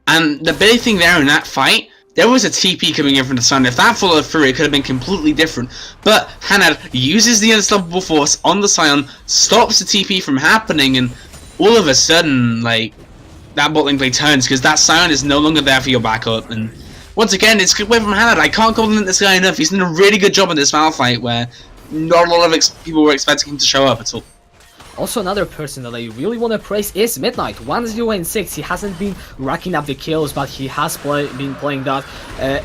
And the big thing there in that fight, there was a TP coming in from the sun. If that followed through, it could have been completely different. But Hanad uses the unstoppable force on the Scion, stops the TP from happening, and all of a sudden, like, that bot lane play turns, because that Scion is no longer there for your backup. And once again, it's good play from Hanad. I can't compliment this guy enough. He's done a really good job in this Malphite, where not a lot of people were expecting him to show up at all. Also, another person that I really want to praise is Midnight. 1-0-6. He hasn't been racking up the kills, but he has been playing that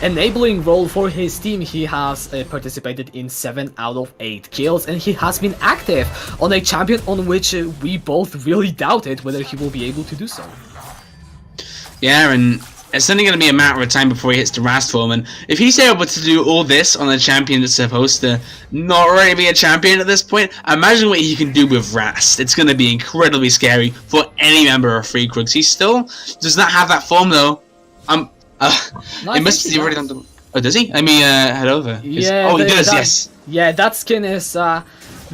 enabling role for his team. He has participated in 7 out of 8 kills, and he has been active on a champion on which we both really doubted whether he will be able to do so. Yeah, and it's only going to be a matter of time before he hits the Rast form, and if he's able to do all this on a champion that's supposed to not really be a champion at this point, imagine what he can do with Rast. It's going to be incredibly scary for any member of Free Krugs. He still does not have that form, though. No, it must be already on the... Oh, does he? Let me head over. Yeah, oh, he does, yes. Yeah, that skin is... the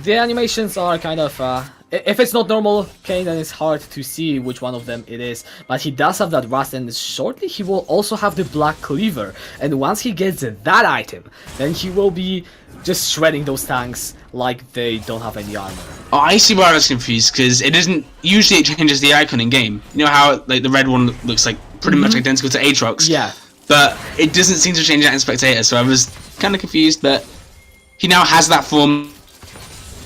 animations are kind of... if it's not normal Kane, then it's hard to see which one of them it is. But he does have that Rust, and shortly he will also have the Black Cleaver. And once he gets that item, then he will be just shredding those tanks like they don't have any armor. Oh, I see why I was confused, because it isn't... Usually it changes the icon in game. You know how like the red one looks like pretty much identical to Aatrox? Yeah. But it doesn't seem to change that in Spectator, so I was kind of confused, but he now has that form.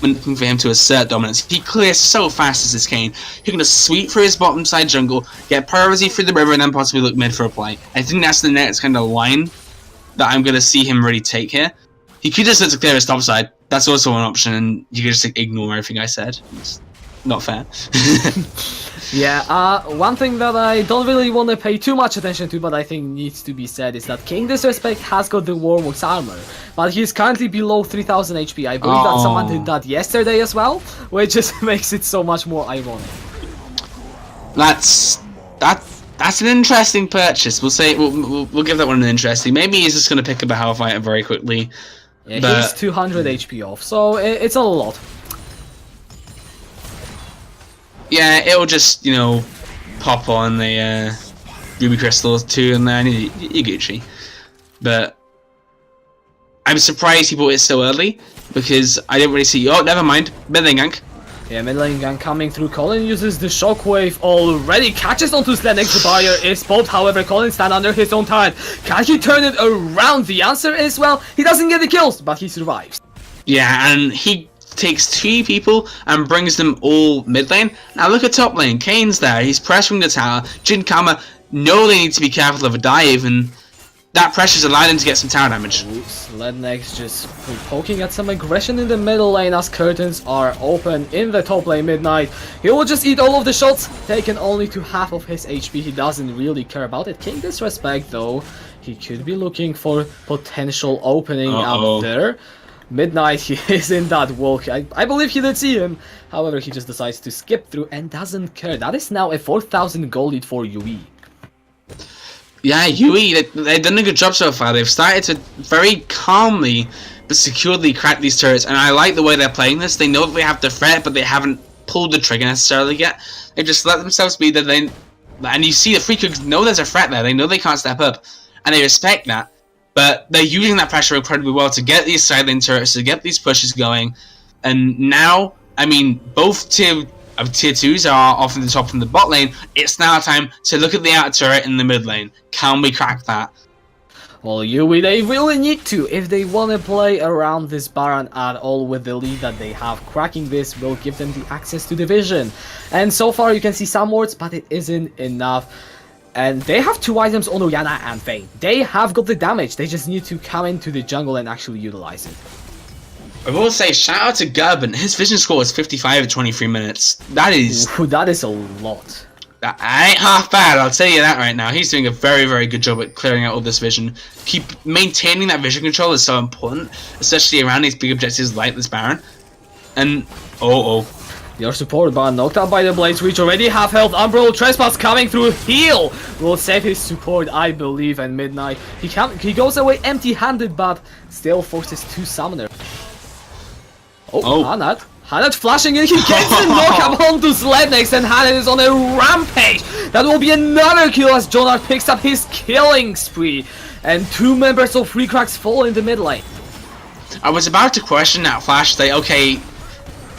looking for him to assert dominance. He clears so fast as this Kane. He can just sweep through his bottom side jungle, get priority through the river, and then possibly look mid for a play. I think that's the next kind of line that I'm going to see him really take here. He could just look to clear his top side. That's also an option, and you could just ignore everything I said. It's not fair. Yeah, one thing that I don't really want to pay too much attention to, but I think needs to be said, is that King Disrespect has got the Warmock's armor, but he's currently below 3000 HP. I believe that someone did that yesterday as well, which just makes it so much more ironic. That's an interesting purchase. We'll give that one an interesting. Maybe he's just going to pick up a Hellfighter very quickly. Yeah, he's 200 HP off, so it's a lot. Yeah, it'll just, you know, pop on the Ruby Crystal too, and then you Gucci. But I'm surprised he bought it so early, because I didn't really see... Oh, never mind. Mid lane gank. Yeah, mid lane gank coming through. Colin uses the shockwave already. Catches onto Slednex. The barrier is popped. However, Colin stands under his own turret. Can he turn it around? The answer is, well, he doesn't get the kills, but he survives. Yeah, and he takes 2 people and brings them all mid lane. Now look at top lane. Kane's there. He's pressuring the tower. Jin Kama know they need to be careful of a dive, and that pressure's allowed him to get some tower damage. Slednex just poking at some aggression in the middle lane as curtains are open in the top lane. Midnight, he will just eat all of the shots, taken only to half of his HP. He doesn't really care about it. King Disrespect though, he could be looking for potential opening up there. Midnight, he is in that walk. I believe he did see him. However, he just decides to skip through and doesn't care. That is now a 4000 gold lead for UE. Yeah, UE, they've done a good job so far. They've started to very calmly but securely crack these turrets, and I like the way they're playing this. They know that they have the threat, but they haven't pulled the trigger necessarily yet. They've just let themselves be that and you see the free Krugs know there's a threat there. They know they can't step up, and they respect that. But they're using that pressure incredibly well to get these side lane turrets, to get these pushes going. And now, I mean, both tier 2s are off in the top and the bot lane. It's now time to look at the outer turret in the mid lane. Can we crack that? Well, UE, they really need to if they want to play around this Baron at all with the lead that they have. Cracking this will give them the access to the vision. And so far you can see some wards, but it isn't enough. And they have 2 items on Orianna and Vayne. They have got the damage, they just need to come into the jungle and actually utilize it. I will say, shout out to Gerben. His vision score is 55 at 23 minutes. That is... Ooh, that is a lot. That ain't half bad, I'll tell you that right now. He's doing a very, very good job at clearing out all this vision. Keep maintaining that vision control is so important, especially around these big objectives like this Baron. And... Your support bar knocked out by the Blaze Reach, already half health. Umbral Trespass coming through. Heal will save his support, I believe. And Midnight, he goes away empty-handed, but still forces 2 summoners. Hanat flashing in. He gets the knockup onto Slednex, and Hanat is on a rampage. That will be another kill as Jonar picks up his killing spree. And 2 members of Free Krugs fall in the mid lane. I was about to question that flash, say, okay,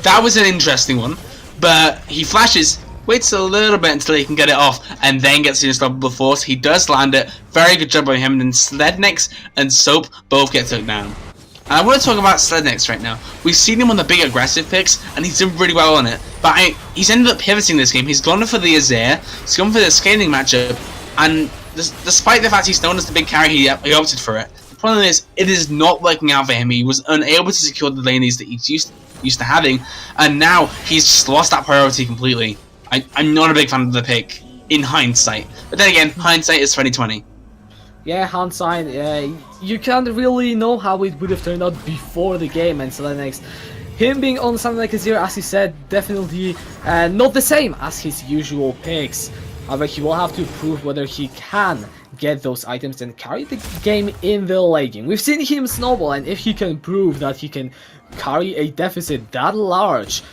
that was an interesting one, but he flashes, waits a little bit until he can get it off, and then gets the unstoppable force. He does land it. Very good job by him, and then Slednex and Soap both get took down. And I want to talk about Slednex right now. We've seen him on the big aggressive picks, and he's done really well on it. But he's ended up pivoting this game. He's gone for the Azir, he's gone for the scaling matchup, and despite the fact he's known as the big carry, he opted for it. The problem is, it is not working out for him. He was unable to secure the lanes that he's used to having, and now he's just lost that priority completely. I'm not a big fan of the pick in hindsight, but then again, hindsight is 2020. Yeah, hindsight, you can't really know how it would have turned out before the game, and Slednex, him being on something like Azir, as he said, definitely not the same as his usual picks. However, he will have to prove whether he can get those items and carry the game in the late game. We've seen him snowball, and if he can prove that he can carry a deficit that large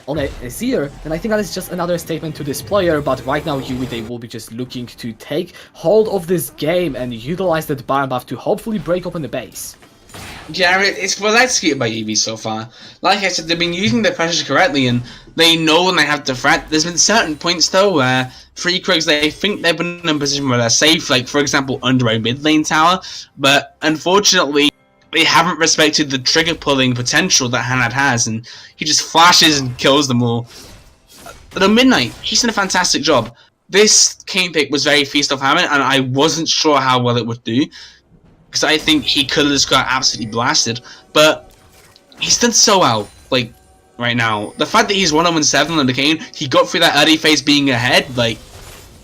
on a Azir, then I think that is just another statement to this player. But right now, UE, they will be just looking to take hold of this game and utilize that Baron buff to hopefully break open the base. Yeah, it's well executed by EV so far. Like I said, they've been using their pressure correctly, and they know when they have the threat. There's been certain points though where Free Krugs, they think they've been in a position where they're safe, like for example under a mid lane tower, but unfortunately they haven't respected the trigger pulling potential that Hanad has, and he just flashes and kills them all. But on Midnight, he's done a fantastic job. This Kane pick was very Feast of Famine, and I wasn't sure how well it would do, because I think he could have just got absolutely blasted. But he's done so well, like, right now. The fact that he's 1-7 on the Kane, he got through that early phase being ahead, like,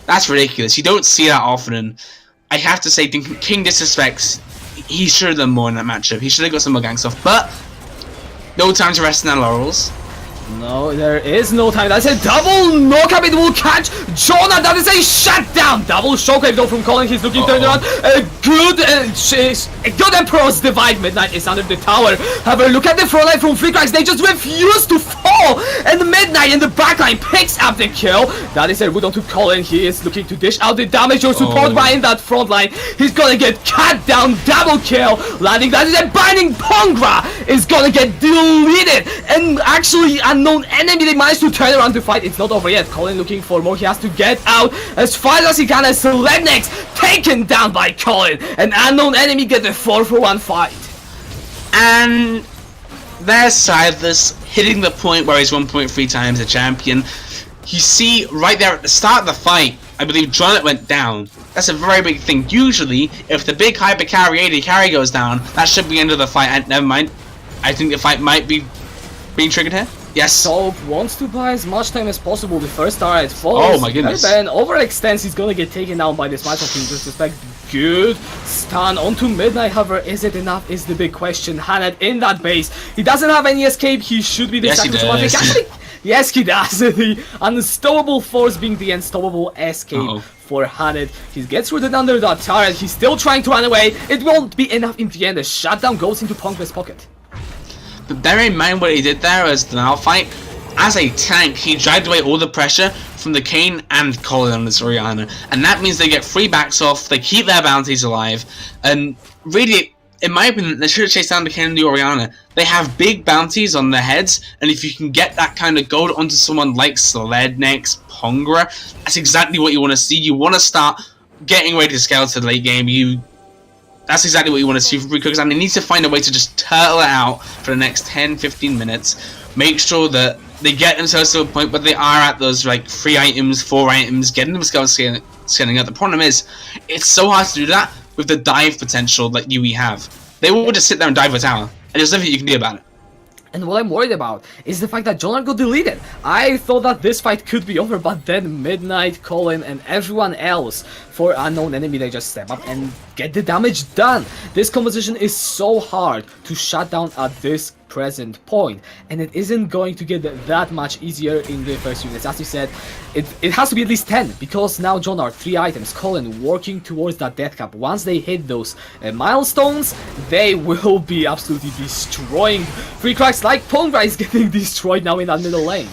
that's ridiculous. You don't see that often, and I have to say, King Disrespects, he should have done more in that matchup. He should have got some more gang stuff, but no time to rest in our laurels. No, there is no time. That's a double knockup. It will catch Jonah. That is a shutdown. Double shockwave though from Colin. He's looking turned around. A good Emperor's Divide. Midnight is under the tower. However, look at the front line from Krugs. They just refuse to fall. And Midnight in the backline picks up the kill. That is a root onto Colin. He is looking to dish out the damage or support by in that front line. He's gonna get cut down. Double kill. Landing. That is a binding. Pongra is gonna get deleted. And actually, unknown enemy, they managed to turn around the fight. It's not over yet. Colin looking for more. He has to get out as fast as he can as Slednex taken down by Colin. An unknown enemy get a 4-for-1 fight. And there's Silas hitting the point where he's 1.3 times a champion. You see right there at the start of the fight, I believe Jonnet went down. That's a very big thing. Usually, if the big hyper carry AD carry goes down, that should be the end of the fight. And never mind. I think the fight might be being triggered here. Yes. Soap wants to buy as much time as possible. The first turret falls. Oh my goodness. And then overextends. He's gonna get taken down by this match of King Disrespect. Good stun onto Midnight. However, is it enough? Is the big question. Hanad in that base. He doesn't have any escape. He should be the yes, he does. Actually, yes, he does. The unstoppable force being the unstoppable escape. For Hanad. He gets rooted under that turret. He's still trying to run away. It won't be enough in the end. The shutdown goes into Punk's pocket. But bear in mind what he did there as the now fight. As a tank, he dragged away all the pressure from the Kane and Colin on this Orianna. And that means they get free backs off, they keep their bounties alive. And really, in my opinion, they should have chased down the Kane and the Orianna. They have big bounties on their heads, and if you can get that kind of gold onto someone like Slednex, Pongra, that's exactly what you want to see. You want to start getting ready to scale to the late game. That's exactly what you want to see from Krugs, and they need to find a way to just turtle it out for the next 10-15 minutes. Make sure that they get themselves to a point where they are at those like 3 items, 4 items, getting them scaling up. The problem is, it's so hard to do that with the dive potential that we have. They will just sit there and dive a tower, and there's nothing you can do about it. And what I'm worried about is the fact that Jonah got deleted. I thought that this fight could be over, but then Midnight, Colin, and everyone else for unknown enemy, they just step up and get the damage done. This composition is so hard to shut down at this present point, and it isn't going to get that much easier in the first units. As you said, it has to be at least 10, because now John are 3 items. Colin working towards that death cap. Once they hit those milestones, they will be absolutely destroying free cracks, like Pongra is getting destroyed now in that middle lane.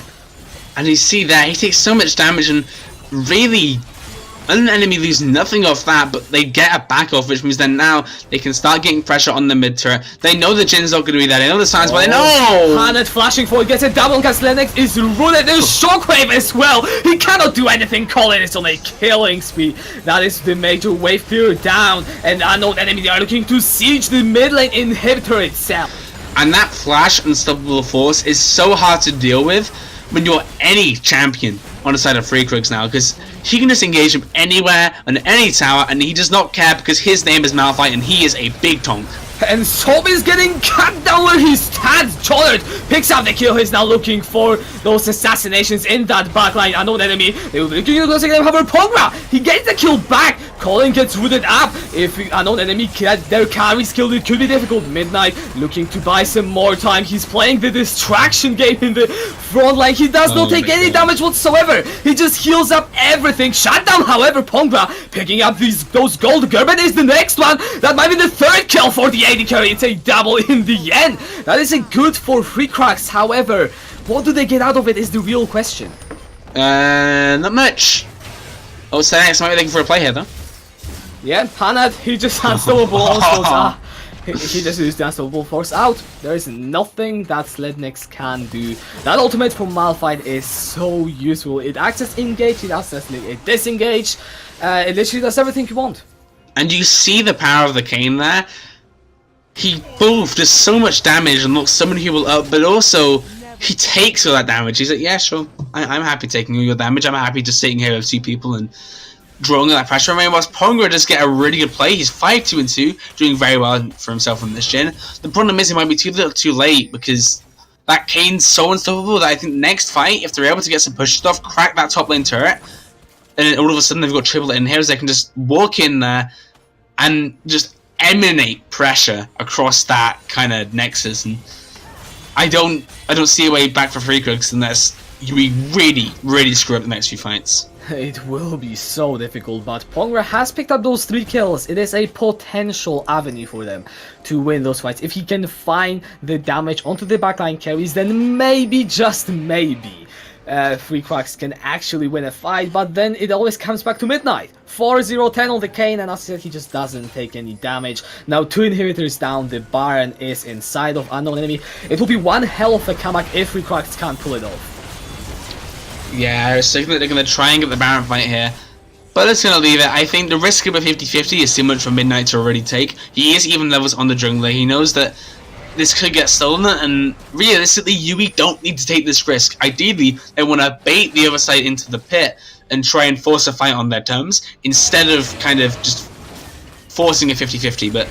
And you see that he takes so much damage, and really an enemy lose nothing off that, but they get a back off, which means then now they can start getting pressure on the mid turret. They know the Jin's not going to be there. They know the signs, but they know. Hanad flashing forward, gets a double cast. Lennox is rooted. There's shockwave as well. He cannot do anything. Colin is on a killing speed. That is the major wave clear down, and unknown enemy, they are looking to siege the mid lane inhibitor itself. And that flash unstoppable force is so hard to deal with when you're any champion on the side of Free Krugs now, because he can just engage him anywhere on any tower, and he does not care because his name is Malphite and he is a big tonk. And Sob is getting cut down where he stands. Chollard picks up the kill. He's now looking for those assassinations in that backline. Unknown enemy. They will be looking at those again. However, Pongra, he gets the kill back. Colin gets rooted up. If unknown enemy get their carries killed, it could be difficult. Midnight looking to buy some more time. He's playing the distraction game in the front line. He does not take any damage whatsoever. He just heals up everything. Shut down, however, Pongra picking up those gold. Gerben is the next one. That might be the 3rd kill for the AD carry. It's a double in the end. That isn't good for Free Krugs. However, what do they get out of it is the real question. Not much. Oh, so next might be looking for a play here though. Yeah, Hanad, he just unstoppable he just used the unstoppable force out. There is nothing that Slednex can do. That ultimate from Malphite is so useful. It acts as engage, it acts as disengage. It literally does everything you want. And you see the power of the Kane there. he both does so much damage and looks so many people up, but also he takes all that damage. He's like, yeah, sure, I'm happy taking all your damage. I'm happy just sitting here with 2 people and drawing that pressure. I mean, whilst Pongra does get a really good play, he's 5-2-2, doing very well for himself on this gen. The problem is he might be too little too late, because that Kane's so unstoppable that I think next fight, if they're able to get some push stuff, crack that top lane turret, and then all of a sudden they've got triple inhibitors, they can just walk in there and just emanate pressure across that kind of nexus. And I don't see a way back for free Krugs unless we really screw up the next few fights. It will be so difficult, but Pongra has picked up those 3 kills. It is a potential avenue for them to win those fights. If he can find the damage onto the backline carries, then maybe, just maybe, Free Krugs can actually win a fight, but then it always comes back to Midnight. 4-0-10 on the Kane, and as I said, he just doesn't take any damage. Now 2 inhibitors down, the Baron is inside of Unknown Enemy. It will be one hell of a comeback if Free Krugs can't pull it off. Yeah, I was thinking that they're going to try and get the Baron fight here, but it's going to leave it. I think the risk of a 50-50 is too much for Midnight to already take. He is even levels on the jungler. He knows that this could get stolen, and realistically, Yui don't need to take this risk. Ideally, they want to bait the other side into the pit and try and force a fight on their terms, instead of kind of just forcing a 50-50. But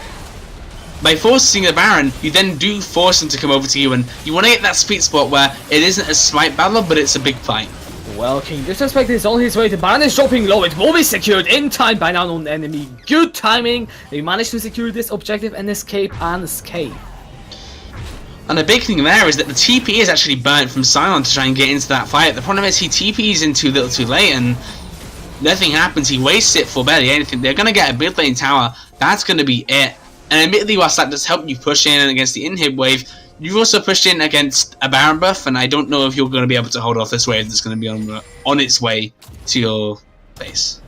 by forcing a Baron, you then do force him to come over to you, and you want to get that sweet spot where it isn't a smite battle, but it's a big fight. Well, King Disrespect is on his way. The Baron is dropping low. It will be secured in time by now on enemy. Good timing. They managed to secure this objective and escape unscathed. And the big thing there is that the TP is actually burnt from Cylon to try and get into that fight. The problem is he TPs in too little too late, and nothing happens. He wastes it for barely anything. They're going to get a mid lane tower. That's going to be it. And admittedly, whilst that does help you push in against the inhib wave, you've also pushed in against a Baron buff, and I don't know if you're going to be able to hold off this wave that's going to be on its way to your base.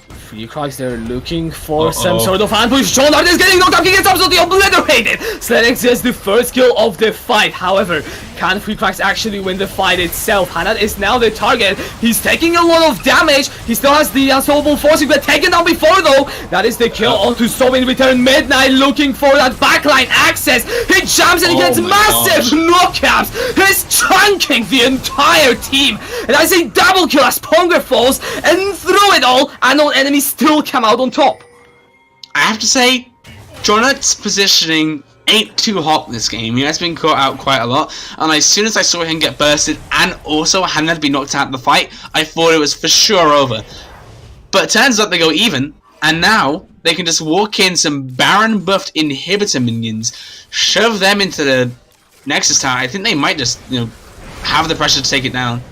Free Krugs, they're looking for some sort of ambush. John Hart is getting knocked up. He gets absolutely obliterated. Sledex gets the first kill of the fight. However, can Free Krugs actually win the fight itself? Hanat is now the target. He's taking a lot of damage. He still has the unstoppable force. He got taken down before, though. That is the kill onto Sob in return. Midnight looking for that backline access. He jumps and he gets massive knockouts. He's chunking the entire team. And that's a double kill as Ponga falls. And through it all, Unknown Enemy still come out on top. I have to say, Jonat's positioning ain't too hot this game. He has been caught out quite a lot, and as soon as I saw him get bursted and also Hanad be knocked out of the fight, I thought it was for sure over. But it turns out they go even, and now they can just walk in some Baron buffed inhibitor minions, shove them into the Nexus Tower. I think they might just, have the pressure to take it down.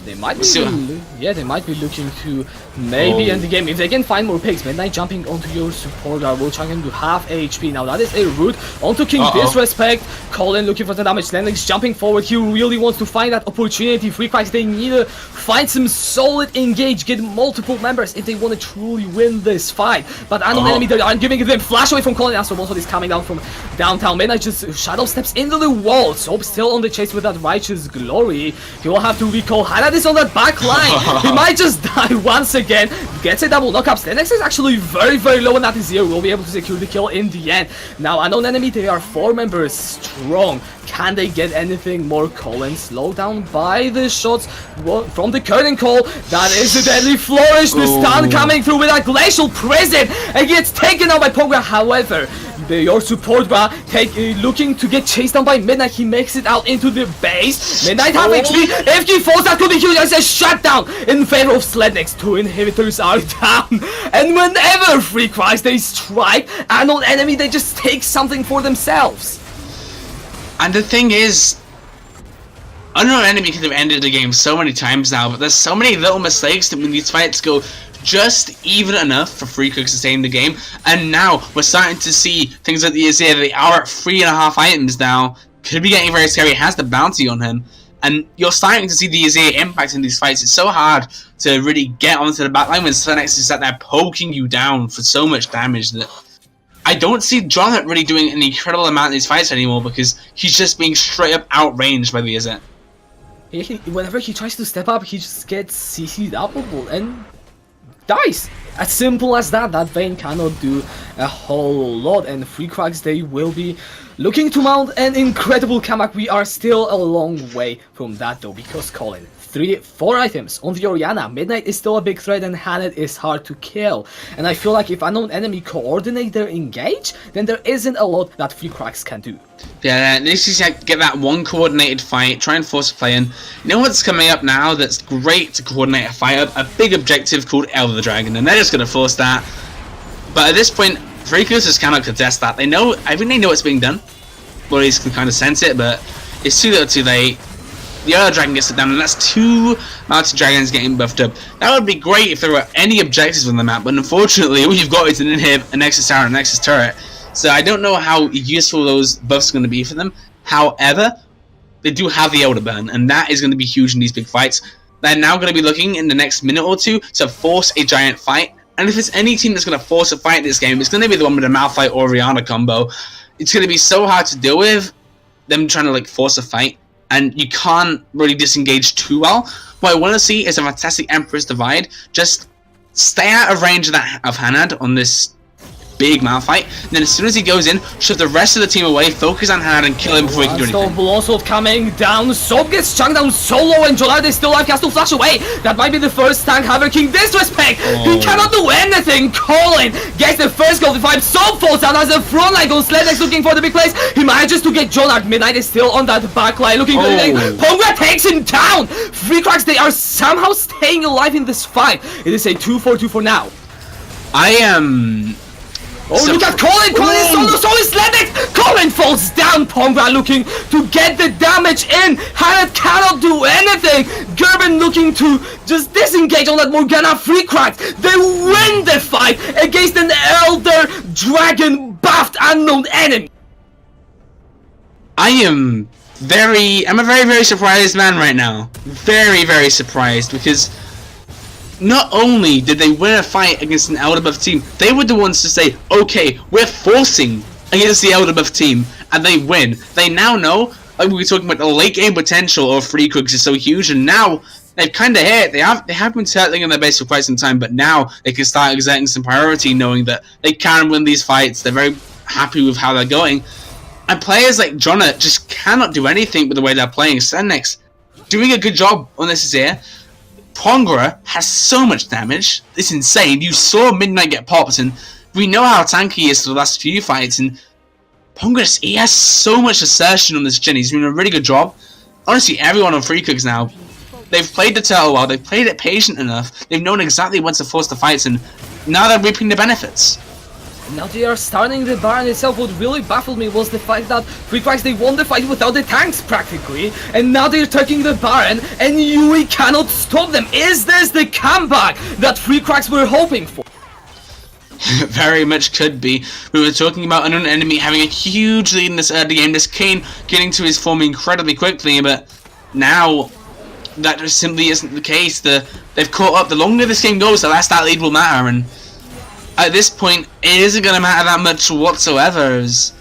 They might be, they might be looking to maybe end the game. If they can find more pigs, Midnight jumping onto your support guard will try him to half HP. Now that is a root onto King Disrespect. Colin looking for the damage. Lennox jumping forward. He really wants to find that opportunity. Free Krugs, they need to find some solid engage, get multiple members if they want to truly win this fight. But Unknown Enemy, they aren't giving them flash away from Colin. Astro also is coming down from downtown. Midnight just shadow steps into the wall. Soap still on the chase with that righteous glory. He will have to recall. Hanad is on that back line. He might just die once again. Gets a double knockup. Stenex is actually very, very low, and that is zero. Will be able to secure the kill in the end. Now, Unknown Enemy, they are 4 members strong. Can they get anything more? Colin slowed down by the shots from the curtain call. That is a deadly flourish. The stun coming through with that glacial prison, and gets taken out by Ponga. However, your support bar looking to get chased down by Midnight. He makes it out into the base. Midnight half HP. If he falls, that could be huge. It's a shutdown in favor of Slednex. 2 inhibitors are down. And whenever Free Krugs they strike, Unknown Enemy, they just take something for themselves. And the thing is, Unknown Enemy could have ended the game so many times now, but there's so many little mistakes that when these fights go just even enough for Free Krugs to stay in the game. And now we're starting to see things like the Azir. They are at 3.5 items now. Could be getting very scary. It has the bounty on him. And you're starting to see the Azir impact in these fights. It's so hard to really get onto the backline when Slenex is sat there poking you down for so much damage that I don't see Jonathan really doing an incredible amount in these fights anymore, because he's just being straight up outranged by the Azir. Whenever he tries to step up, he just gets CC'd up, and dies. As simple as that. That Vayne cannot do a whole lot, and Free Krugs, they will be looking to mount an incredible comeback. We are still a long way from that though, because Colin, 4 items on the Orianna. Midnight is still a big threat and Hanet is hard to kill. And I feel like if unknown enemy coordinate their engage, then there isn't a lot that Free Krugs can do. Yeah, this is like get that one coordinated fight, try and force a play in. You know what's coming up now that's great to coordinate a fight up? A big objective called Elder Dragon, and they're just going to force that. But at this point, Free Krugs just cannot contest that. They know, I think they know it's being done. Or at least can kind of sense it, but it's too little too late. The Elder Dragon gets it down, and that's 2 Mountain Dragons getting buffed up. That would be great if there were any objectives on the map, but unfortunately, all you've got is an inhib, a Nexus Tower, and a Nexus Turret. So I don't know how useful those buffs are going to be for them. However, they do have the Elder Burn, and that is going to be huge in these big fights. They're now going to be looking in the next minute or two to force a giant fight. And if it's any team that's going to force a fight in this game, it's going to be the one with the Malphite or Orianna combo. It's going to be so hard to deal with them trying to like force a fight, and you can't really disengage too well. What I want to see is a fantastic Emperor's Divide. Just stay out of range of that of Hanad on this big Malphite, and then as soon as he goes in, shove the rest of the team away, focus on Hanad and kill him before he can do anything. Bloodshot coming down, Soap gets chunked down solo, and Jolard is still alive, has to flash away. That might be the first tank Haver King disrespect. He cannot do anything. Colin gets the first goal, the 5, Soap falls down as a front line goes. Sledex looking for the big plays. He manages to get Jolard. Midnight is still on that back line looking for the thing. Pongra takes him down. Free Krugs, they are somehow staying alive in this fight. It is a 2-4-2 for now. I am... Oh, look at Colin! Colin is solo, so is Sledex! Colin falls down! Pongra looking to get the damage in! Hanet cannot do anything! Gerben looking to just disengage on that Morgana. Free Krugs, they win the fight against an Elder Dragon buffed unknown enemy! I'm a very surprised man right now. Very surprised, because not only did they win a fight against an Elder buff team, they were the ones to say, okay, we're forcing against the Elder buff team, and they win. They now know, like we were talking about, the late game potential of Free Krugs is so huge, and now they've kind of hit. They have been settling on their base for quite some time, but now they can start exerting some priority, knowing that they can win these fights. They're very happy with how they're going. And players like Jonna just cannot do anything with the way they're playing. Sennex doing a good job on this here. Pongra has so much damage. It's insane. You saw Midnight get popped, and we know how tanky he is for the last few fights. And Pongra, he has so much assertion on this gen. He's doing a really good job. Honestly, everyone on Free Krugs now, they've played the turtle well. They've played it patient enough. They've known exactly when to force the fights, and now they're reaping the benefits. Now they are starting the Baron itself. What really baffled me was the fact that Free Krugs, they won the fight without the tanks practically, and now they're taking the Baron, and Yui cannot stop them. Is this the comeback that Free Krugs were hoping for? Very much could be. We were talking about an enemy having a huge lead in this early game, this Kane getting to his form incredibly quickly, but now that just simply isn't the case. They've caught up. The longer this game goes, the less that lead will matter, and at this point, it isn't going to matter that much whatsoever, as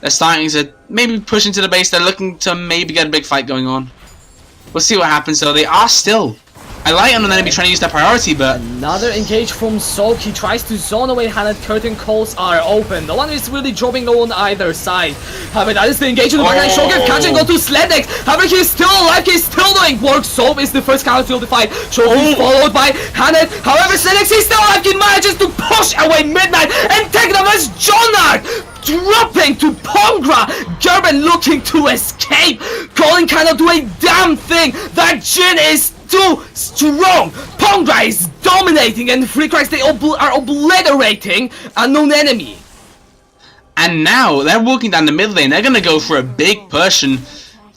they're starting to maybe push into the base. They're looking to maybe get a big fight going on. We'll see what happens, though. They are still I like on an enemy trying to use their priority, but another engage from Soak. He tries to zone away Hanet. Curtain calls are open. The one is really dropping low on either side. However, that is the engage with the Magnet Shogun. Catching go to Sledex. However, he's still alive. He's still doing work. Soap is the first casualty of the fight. Shogun followed by Hanet. However, Sledex is still alive. He manages to push away Midnight and take them as Jonard dropping to Pongra. Gerben looking to escape. Colin cannot do a damn thing. That Jin is too strong. Pongra is dominating, and Free Krugs, they are obliterating unknown enemy. And now they're walking down the mid lane. They're gonna go for a big push, and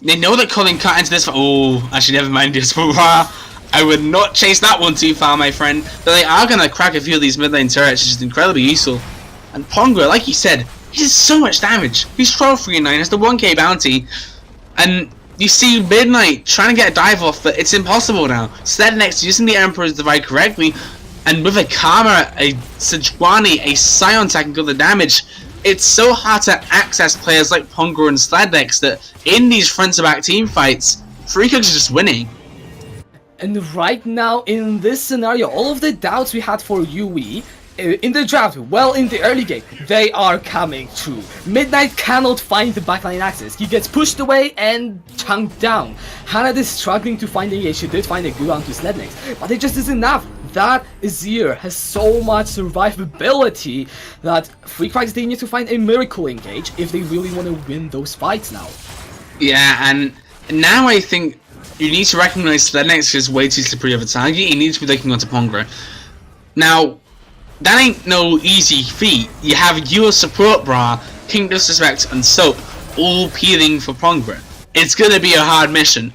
they know that Colin can't enter this. Oh, actually, never mind. I would not chase that one too far, my friend. But they are gonna crack a few of these mid lane turrets, which is incredibly useful. And Pongra, like you said, he does so much damage. He's 12-3-9, has the 1k bounty, and you see Midnight trying to get a dive off, but it's impossible now. Sledex using the Emperor's Divide correctly, and with a Karma, a Sejuani, a Scion tag and got the damage. It's so hard to access players like Pongra and Sledex that in these front-to-back team fights, Free Krugs is just winning. And right now, in this scenario, all of the doubts we had for UE in the draft, well in the early game, they are coming true. Midnight cannot find the backline access. He gets pushed away and chunked down. Hanad is struggling to find engage. She did find a good onto Slednex, but it just isn't enough. That Azir has so much survivability that Free Krugs, they need to find a miracle engage if they really want to win those fights now. Yeah, and now I think you need to recognize Slednex is way too slippery of a target. He needs to be looking onto Pongra. Now, that ain't no easy feat. You have your support bra, King Disrespect, and Soap all peeling for Pongra. It's gonna be a hard mission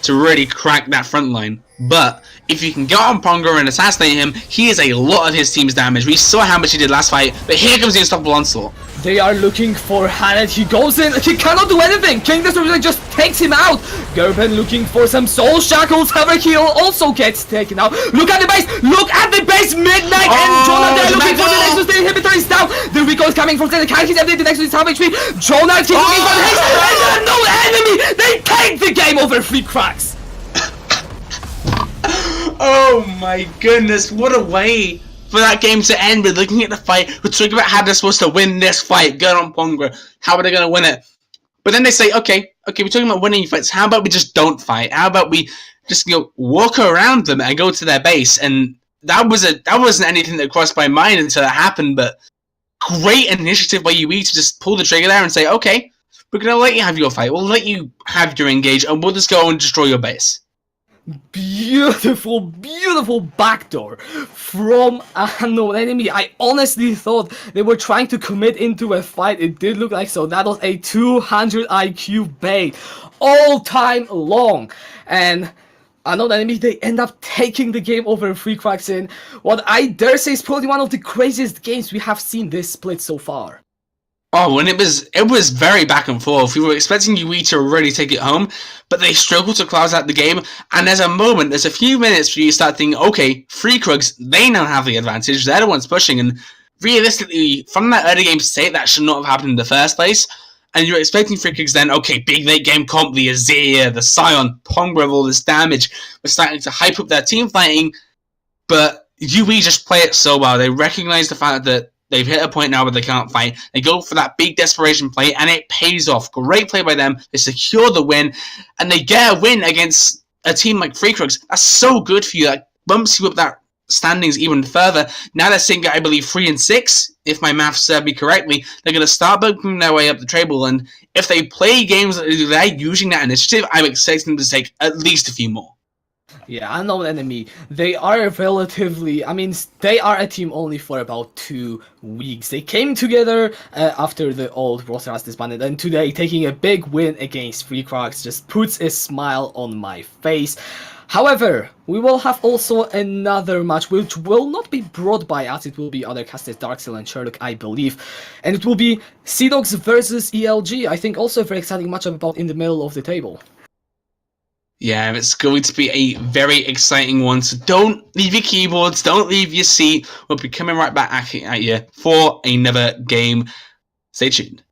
to really crack that front line. But if you can get on Ponga and assassinate him, he is a lot of his team's damage. We saw how much he did last fight, but here comes the Unstoppable Onslaught. They are looking for Hanad. He goes in. He cannot do anything. King Disrespect just takes him out. Gerben looking for some soul shackles. However, he also gets taken out. Look at the base. Look at the base. Midnight and Jonah. They're looking for the Nexus. The inhibitor is down. The recall is coming from the car. He's empty. The Nexus is half HP. Jonah is looking for the Hex. And there are no enemy. They take the game over Free Krugs. Oh my goodness, what a way for that game to end. We're looking at the fight, we're talking about how they're supposed to win this fight, get on Pongra, how are they going to win it? But then they say, okay, we're talking about winning fights, how about we just don't fight? How about we just walk around them and go to their base? And that wasn't anything that crossed my mind until it happened, but great initiative by UE to just pull the trigger there and say, okay, we're going to let you have your fight, we'll let you have your engage, and we'll just go and destroy your base. Beautiful, beautiful backdoor from an unknown enemy. I honestly thought they were trying to commit into a fight. It did look like so. That was a 200 IQ bait all time long. And unknown enemy, they end up taking the game over Free Krugs in what I dare say is probably one of the craziest games we have seen this split so far. Oh, and it was very back and forth. We were expecting UE to really take it home, but they struggled to close out the game. And there's a few minutes where you start thinking, okay, Free Krugs, they now have the advantage. They're the ones pushing. And realistically, from that early game state, that should not have happened in the first place. And you're expecting Free Krugs then, okay, big late game comp, the Azir, the Scion, Pongra with all this damage. We're starting to hype up their team fighting, but UE just play it so well. They recognize the fact that they've hit a point now where they can't fight. They go for that big desperation play, and it pays off. Great play by them. They secure the win, and they get a win against a team like Free Krugs. That's so good for you. That bumps you up that standings even further. Now they're sitting at, I believe, 3 and 6. If my maths serve me correctly, they're going to start bumping their way up the table. And if they play games that they're using that initiative, I'm expecting them to take at least a few more. Yeah, unknown enemy. They are relatively, they are a team only for about 2 weeks. They came together after the old roster has disbanded, and today taking a big win against Free Krugs just puts a smile on my face. However, we will have also another match which will not be brought by us. It will be other casters, Darkseal and Sherlock, I believe. And it will be Seadogs versus ELG. I think also a very exciting matchup about in the middle of the table. Yeah, it's going to be a very exciting one, so don't leave your keyboards, don't leave your seat. We'll be coming right back at you for another game. Stay tuned.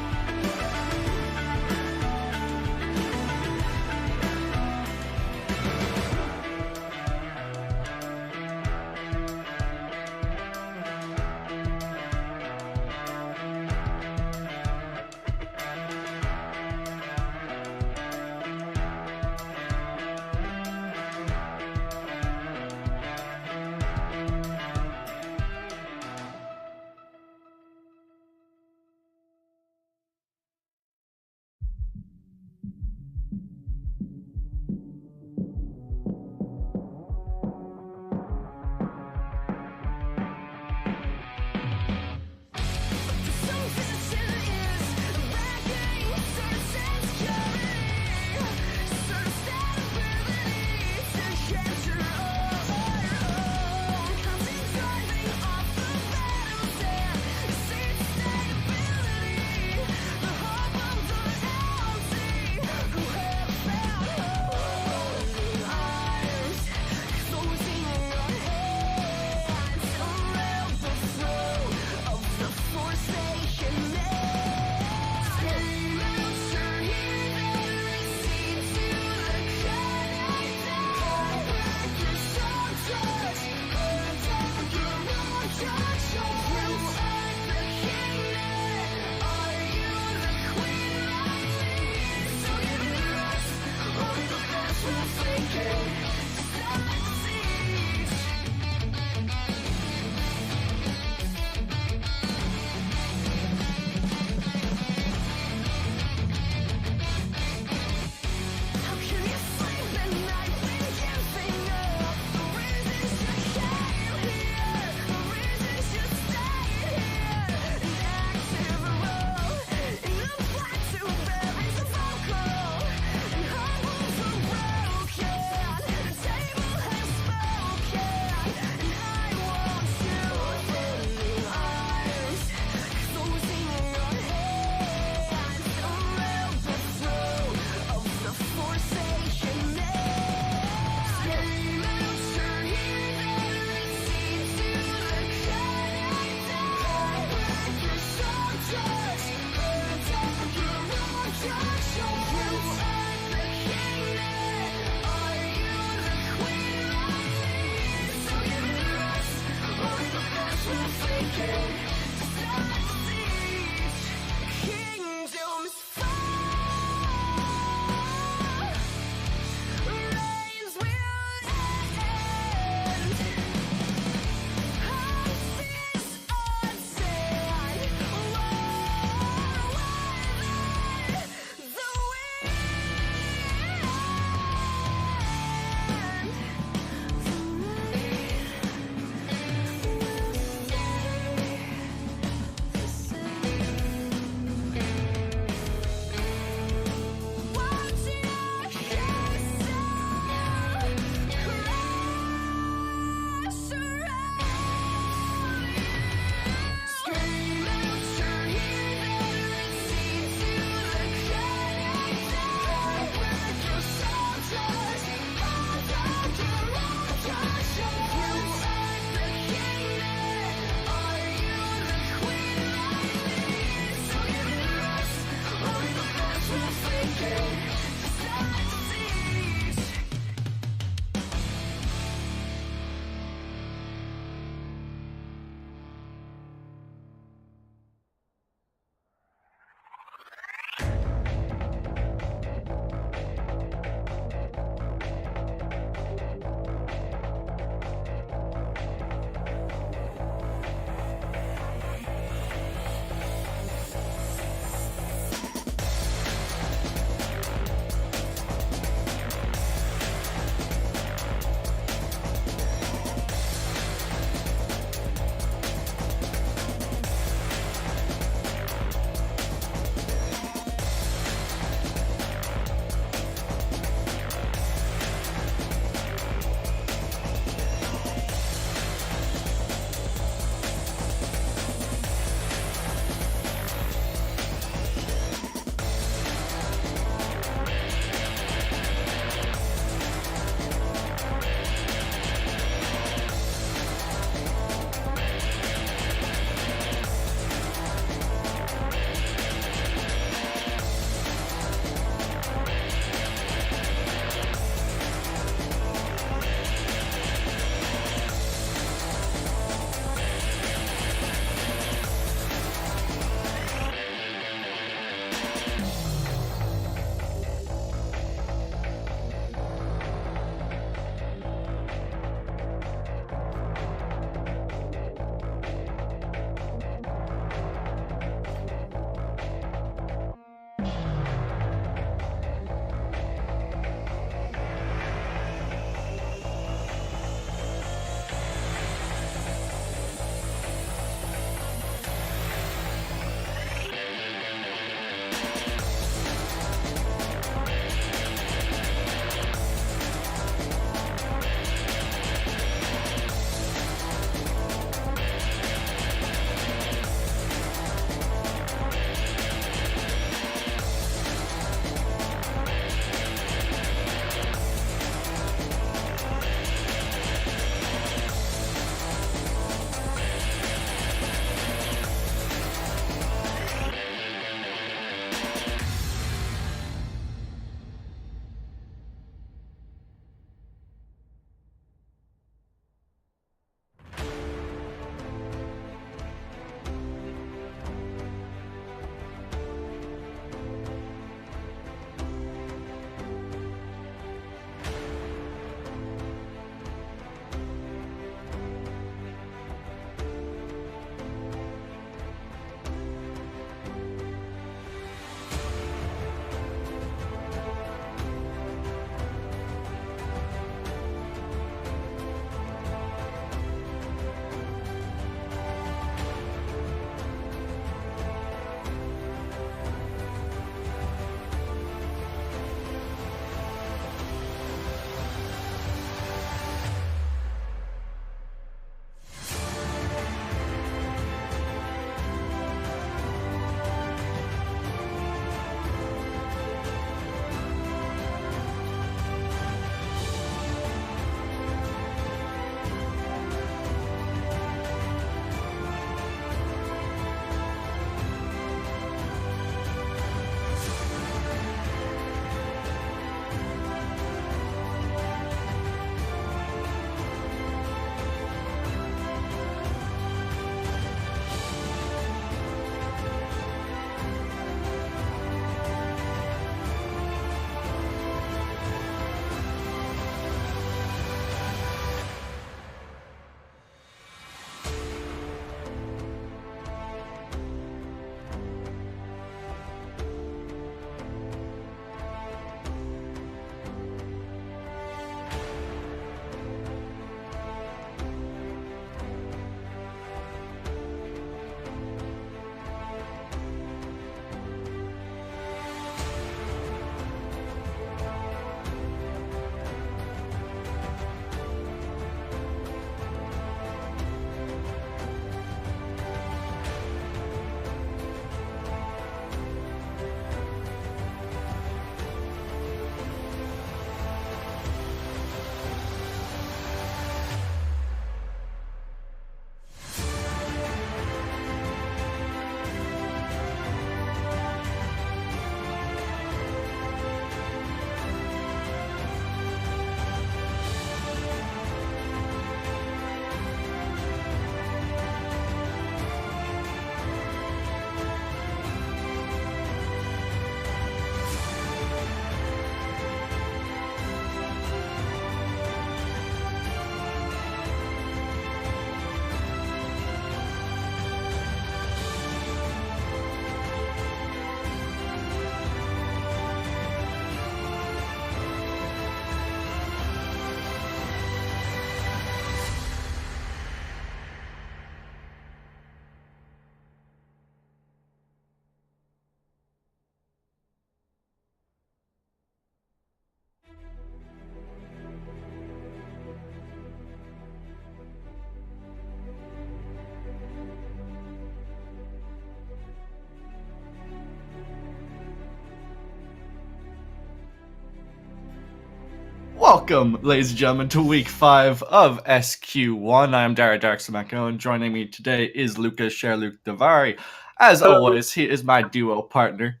Welcome, ladies and gentlemen, to week 5 of SQ1. I am Dara Darksamako, and joining me today is Lucas Sherlock Davari. As always, he is my duo partner.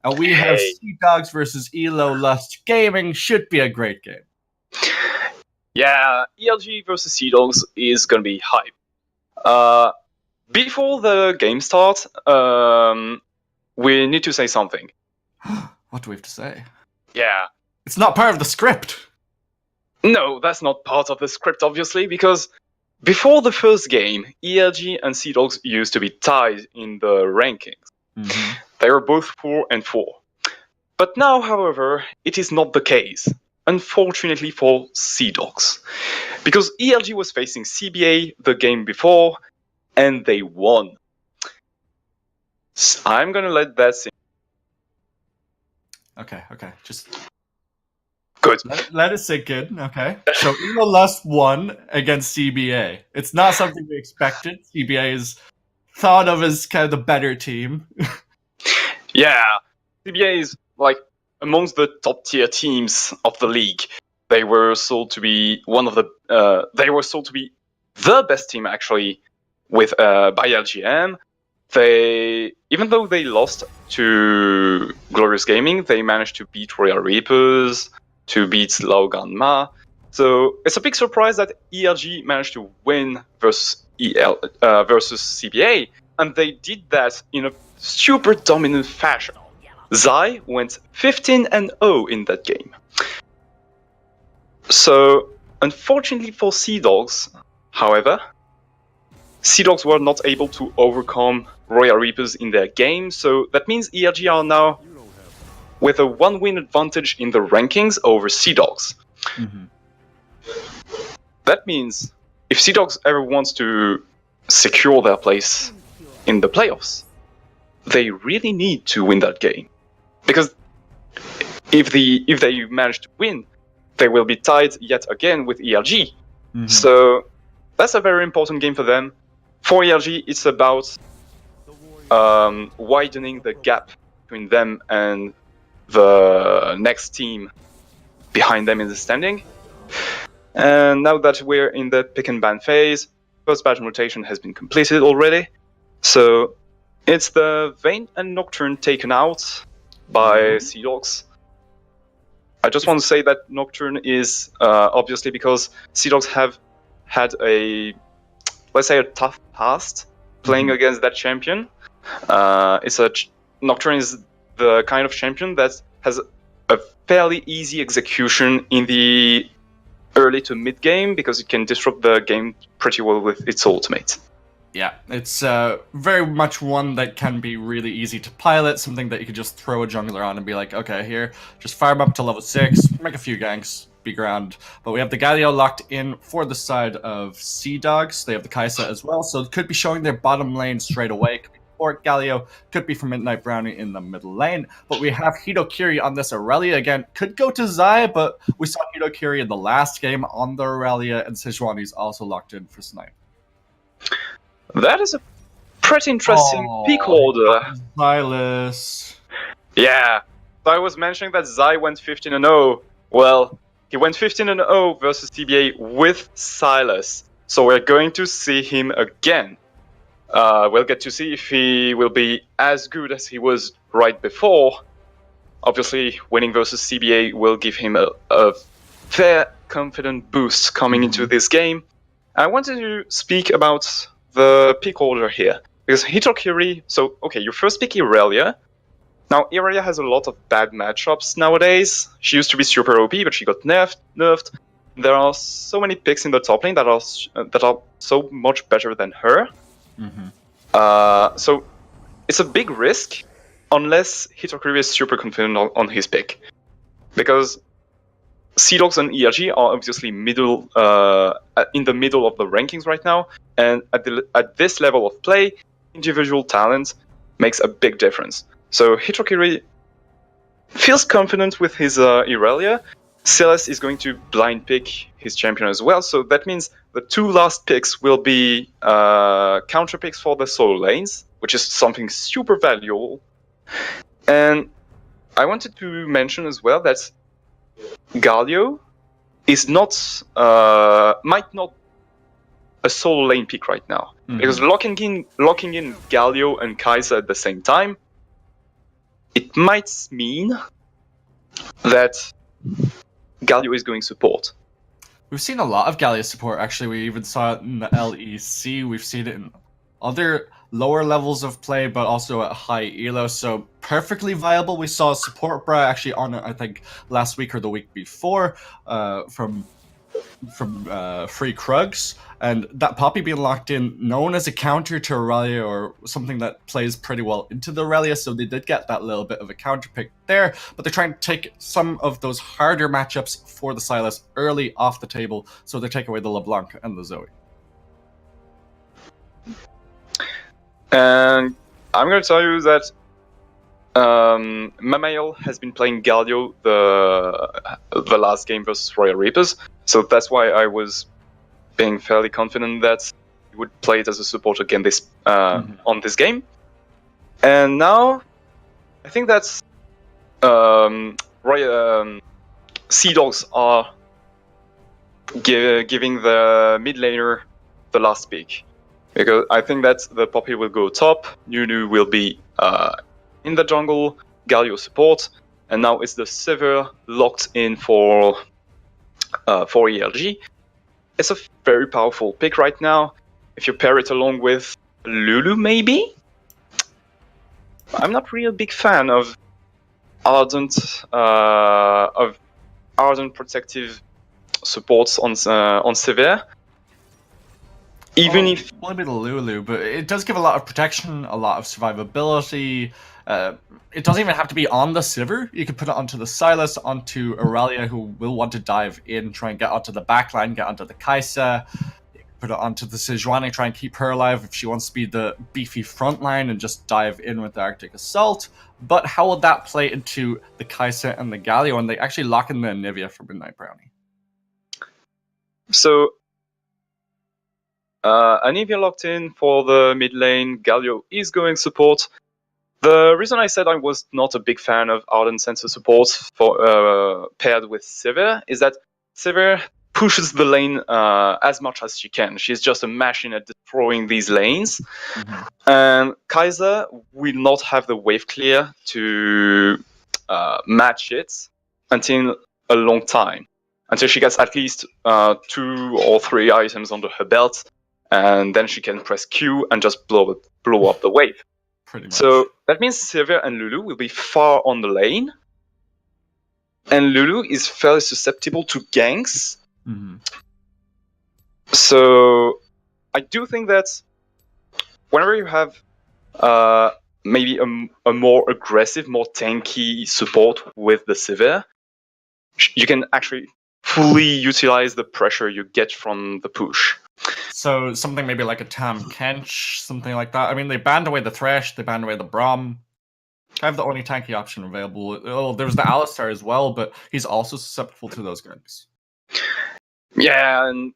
And we have Seadogs versus Elo Lust Gaming. Should be a great game. Yeah, ELG versus Seadogs is gonna be hype. Before the game starts, we need to say something. What do we have to say? Yeah. It's not part of the script. No, that's not part of the script, obviously, because before the first game, ELG and Seadogs used to be tied in the rankings. Mm-hmm. They were both 4 and 4. But now, however, it is not the case. Unfortunately for Seadogs. Because ELG was facing CBA the game before, and they won. I'm gonna let that sink. Okay. Just Good. let it sink in, okay? So Elo Lust won against CBA. It's not something we expected. CBA is thought of as kind of the better team. Yeah, CBA is like amongst the top tier teams of the league. They were sold to be they were sold to be the best team actually with by LGM. Even though they lost to Glorious Gaming, they managed to beat Royal Reapers, to beat Laogan Ma. So it's a big surprise that ELG managed to win versus versus CBA, and they did that in a super dominant fashion. Zai went 15-0 in that game. So, unfortunately for Seadogs, however, Seadogs were not able to overcome Royal Reapers in their game, so that means ELG are now with a 1-win advantage in the rankings over Seadogs. Mm-hmm. That means if Seadogs ever wants to secure their place in the playoffs, they really need to win that game. Because if they manage to win, they will be tied yet again with ELG. Mm-hmm. So that's a very important game for them. For ELG, it's about widening the gap between them and the next team behind them in the standing. And now that we're in the pick and ban phase, first batch rotation has been completed already. So it's the Vayne and Nocturne taken out by Seadogs. I just want to say that Nocturne is obviously because Seadogs have had a tough past playing against that champion. Nocturne is the kind of champion that has a fairly easy execution in the early to mid game because it can disrupt the game pretty well with its ultimate. Yeah, it's very much one that can be really easy to pilot, something that you could just throw a jungler on and be like, okay, here, just fire him up to level 6, make a few ganks, be grand. But we have the Galio locked in for the side of Seadogs. They have the Kaisa as well, so it could be showing their bottom lane straight away. Could be Fort Galio, could be from Midnight Brownie in the middle lane. But we have Hitokiri on this Aurelia again. Could go to Zai, but we saw Hitokiri in the last game on the Aurelia, and Sejuani's also locked in for Snipe. That is a pretty interesting pick order. Silas. Yeah, so I was mentioning that Zai went 15-0. Well, he went 15-0 versus TBA with Silas. So we're going to see him again. We'll get to see if he will be as good as he was right before. Obviously, winning versus CBA will give him a fair, confident boost coming into this game. I wanted to speak about the pick order here. Because Hitokiri, so, okay, you first pick Irelia. Now, Irelia has a lot of bad matchups nowadays. She used to be super OP, but she got nerfed. There are so many picks in the top lane that are so much better than her. Mm-hmm. So, it's a big risk, unless Hitokiri is super confident on his pick. Because Seadogs and ELG are obviously in the middle of the rankings right now, and at this level of play, individual talent makes a big difference. So Hitokiri feels confident with his Irelia. Silas is going to blind pick his champion as well, so that means the 2 last picks will be counter picks for the solo lanes, which is something super valuable. And I wanted to mention as well that Galio is not might not a solo lane pick right now, because locking in Galio and Kaiser at the same time, it might mean that Galio is going support. We've seen a lot of Gallia support, actually. We even saw it in the LEC. We've seen it in other lower levels of play, but also at high elo. So perfectly viable. We saw support Bra actually on it, I think, last week or the week before from Free Krugs. And that Poppy being locked in, known as a counter to Aurelia or something that plays pretty well into the Aurelia, so they did get that little bit of a counter pick there, but they're trying to take some of those harder matchups for the Sylas early off the table, so they take away the LeBlanc and the Zoe. And I'm going to tell you that Mamail has been playing Galio the last game versus Royal Reapers, so that's why I was being fairly confident that he would play it as a support again on this game. And now, I think that's Seadogs are giving the mid laner the last pick, because I think that the Poppy will go top, Nunu will be in the jungle, Galio support, and now it's the Sever locked in for ELG. It's a very powerful pick right now. If you pair it along with Lulu, maybe? I'm not really a big fan of Ardent protective supports on Sever. Even if a little bit of Lulu, but it does give a lot of protection, a lot of survivability. It doesn't even have to be on the Sivir. You could put it onto the Sylas, onto Aurelia, who will want to dive in, try and get onto the backline, get onto the Kaisa. You could put it onto the Sejuani, try and keep her alive if she wants to be the beefy frontline and just dive in with the Arctic Assault. But how will that play into the Kaisa and the Galio when they actually lock in the Anivia for Midnight Brownie? so, Anivia locked in for the mid lane. Galio is going support. The reason I said I was not a big fan of Ardent Sensor support for paired with Sever is that Sever pushes the lane as much as she can. She's just a machine at destroying these lanes. And Kaiser will not have the wave clear to match it until a long time. Until she gets at least 2 or 3 items under her belt, and then she can press Q and just blow up the wave. Pretty much. So that means Sever and Lulu will be far on the lane, and Lulu is fairly susceptible to ganks. So I do think that whenever you have maybe a more aggressive, more tanky support with the Sever, you can actually fully utilize the pressure you get from the push. So something maybe like a Tam Kench, something like that. I mean, they banned away the Thresh, they banned away the Braum. I have the only tanky option available. Oh, there's the Alistar as well, but he's also susceptible to those guns. Yeah, and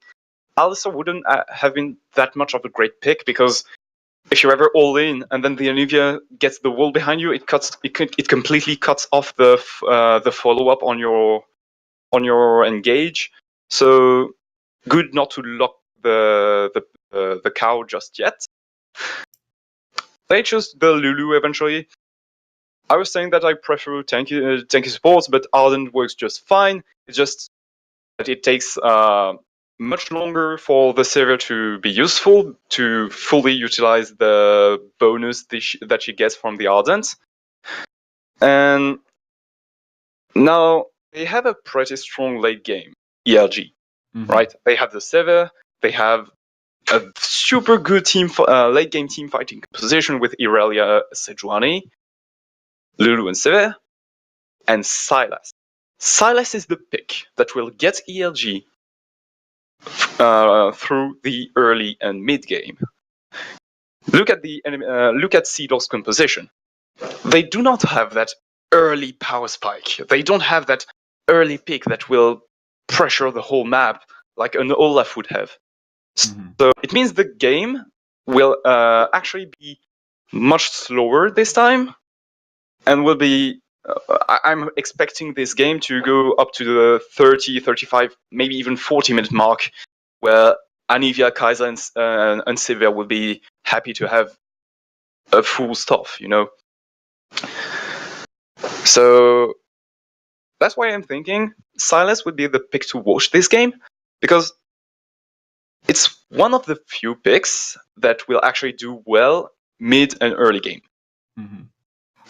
Alistar wouldn't have been that much of a great pick, because if you're ever all in and then the Anivia gets the wall behind you, it completely cuts off the follow up on your engage. So good not to lock the cow just yet. They chose the Lulu eventually. I was saying that I prefer tanky supports, but Ardent works just fine. It's just that it takes much longer for the Sever to be useful, to fully utilize the bonus that she gets from the Ardent. And now they have a pretty strong late game ELG, right? They have the Sever, they have a super good late game team fighting position with Irelia, Sejuani, Lulu and Sever, and Sylas. Sylas is the pick that will get ELG through the early and mid game. Look at Seadogs' composition. They do not have that early power spike. They don't have that early pick that will pressure the whole map like an Olaf would have. So it means the game will actually be much slower this time, and will be I'm expecting this game to go up to the 30, 35, maybe even 40-minute mark, where Anivia, Kaiser, and Sylvia will be happy to have a full stuff, you know. So that's why I'm thinking Silas would be the pick to watch this game, because it's one of the few picks that will actually do well mid and early game. Mm-hmm.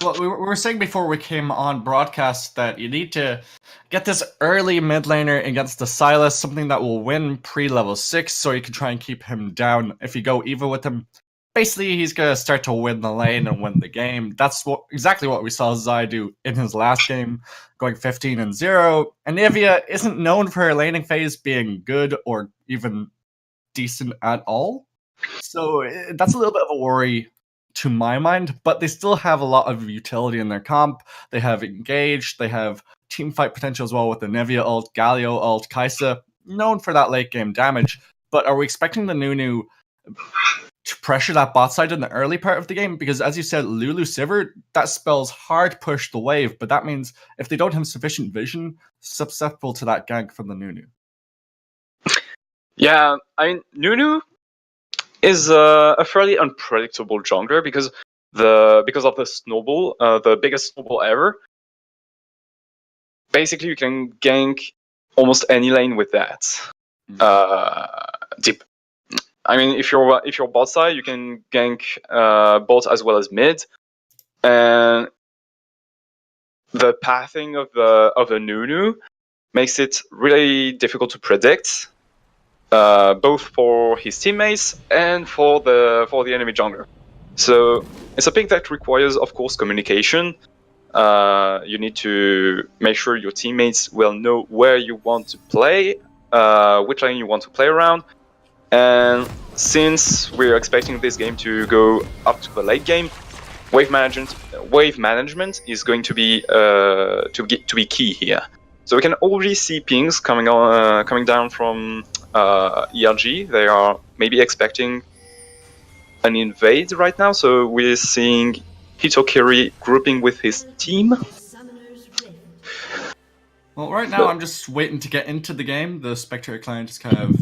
Well, we were saying before we came on broadcast that you need to get this early mid laner against the Silas, something that will win pre-level 6, so you can try and keep him down. If you go even with him, basically he's going to start to win the lane and win the game. That's exactly what we saw Zai do in his last game, going 15-0. And Nivea isn't known for her laning phase being good or even decent at all. So that's a little bit of a worry to my mind, but they still have a lot of utility in their comp. They have Engage, they have team fight potential as well with the Nivea ult, Galio ult, Kaisa, known for that late game damage. But are we expecting the Nunu to pressure that bot side in the early part of the game? Because as you said, Lulu Sivir, that spells hard push the wave, but that means if they don't have sufficient vision, susceptible to that gank from the Nunu. Yeah, I mean, Nunu is a fairly unpredictable jungler because of the snowball, the biggest snowball ever. Basically, you can gank almost any lane with that. Deep. I mean, if you're bot side, you can gank bot as well as mid, and the pathing of the Nunu makes it really difficult to predict. Both for his teammates and for the enemy jungler. So it's a pick that requires, of course, communication. You need to make sure your teammates will know where you want to play, which lane you want to play around. And since we're expecting this game to go up to the late game, wave management is going to be key here. So we can already see pings coming down from ERG. They are maybe expecting an invade right now. So we're seeing Hitokiri grouping with his team. Well, right now I'm just waiting to get into the game. The Spectre client is kind of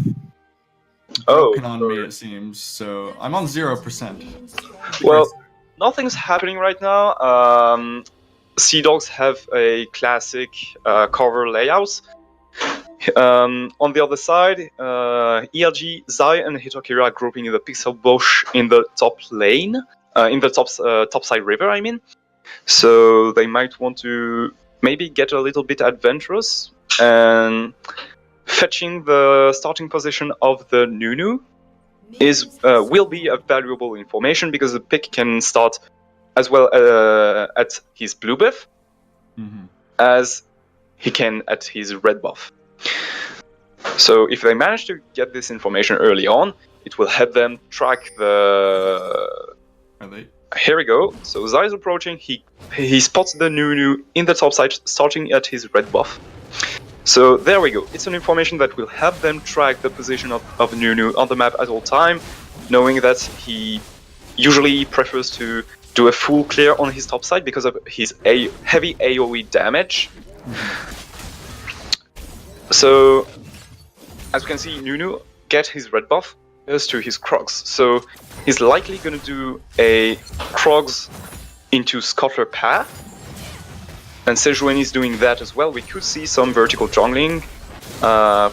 broken on me, it seems. So I'm on 0%. Well, nothing's happening right now. Seadogs have a classic cover layout. On the other side, ELG, Zai, and Hitokiri are grouping in the pixel bush in the top lane, in the top side river, I mean. So they might want to maybe get a little bit adventurous, and fetching the starting position of the Nunu will be a valuable information, because the pick can start as well at his blue buff as he can at his red buff. So if they manage to get this information early on, it will help them track the... Are they? Here we go. So Zai is approaching. He spots the Nunu in the top side, starting at his red buff. So there we go. It's an information that will help them track the position of Nunu on the map at all time, knowing that he usually prefers to do a full clear on his top side because of his heavy AoE damage. So, as we can see, Nunu get his red buff as to his Krugs. So he's likely going to do a Krugs into Scuttler path. And Sejuani is doing that as well. We could see some vertical jungling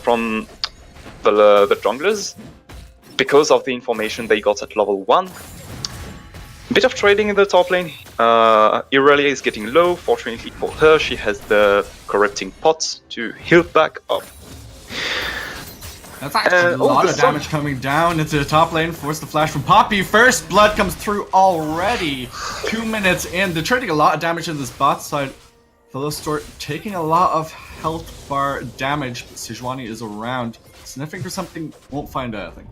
from the junglers because of the information they got at level 1. Bit of trading in the top lane. Irelia is getting low. Fortunately for her, she has the corrupting pot to heal back up. That's actually a lot of damage coming down into the top lane. Force the flash from Poppy. First blood comes through already. 2 minutes in. They're trading a lot of damage in this bot side. Philistort taking a lot of health bar damage, but Sejuani is around, sniffing for something, won't find anything.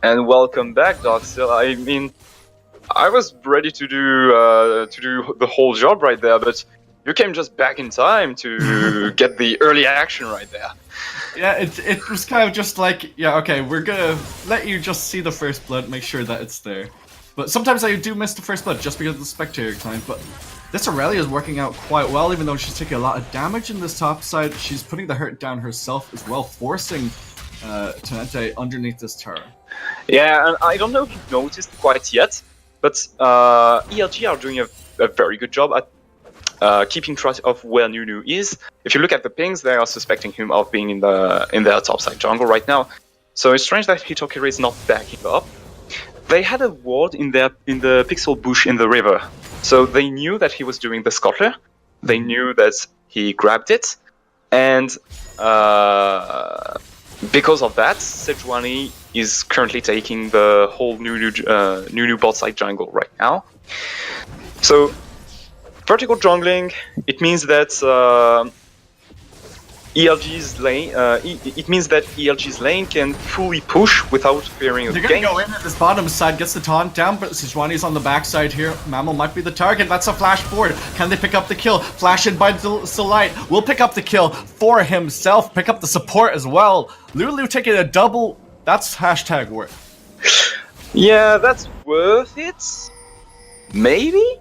And welcome back, Doxil. I mean, I was ready to do the whole job right there, but you came just back in time to get the early action right there. Yeah, it was kind of just like, yeah, okay, we're gonna let you just see the first blood, make sure that it's there. But sometimes I do miss the first blood just because of the spectator time. But this Aurelia is working out quite well, even though she's taking a lot of damage in this top side. She's putting the hurt down herself as well, forcing Tenente underneath this tower. Yeah, and I don't know if you've noticed quite yet, but ELG are doing a very good job at keeping track of where Nunu is. If you look at the pings, they are suspecting him of being in their topside jungle right now. So it's strange that Hitokiri is not backing up. They had a ward in the pixel bush in the river, so they knew that he was doing the scuttler. They knew that he grabbed it, and because of that, Sejuani is currently taking the whole Nunu bot side jungle right now. So vertical jungling, it means that ELG's lane. It means that ELG's lane can fully push without fearing a They're gonna gank. go in at this bottom side, gets the taunt down, but Sejuani's on the backside here. Mammal might be the target. That's a flash forward. Can they pick up the kill? Flash in by Solite. Will pick up the kill for himself. Pick up the support as well. Lulu taking a double. That's hashtag worth. Yeah, that's worth it. Maybe.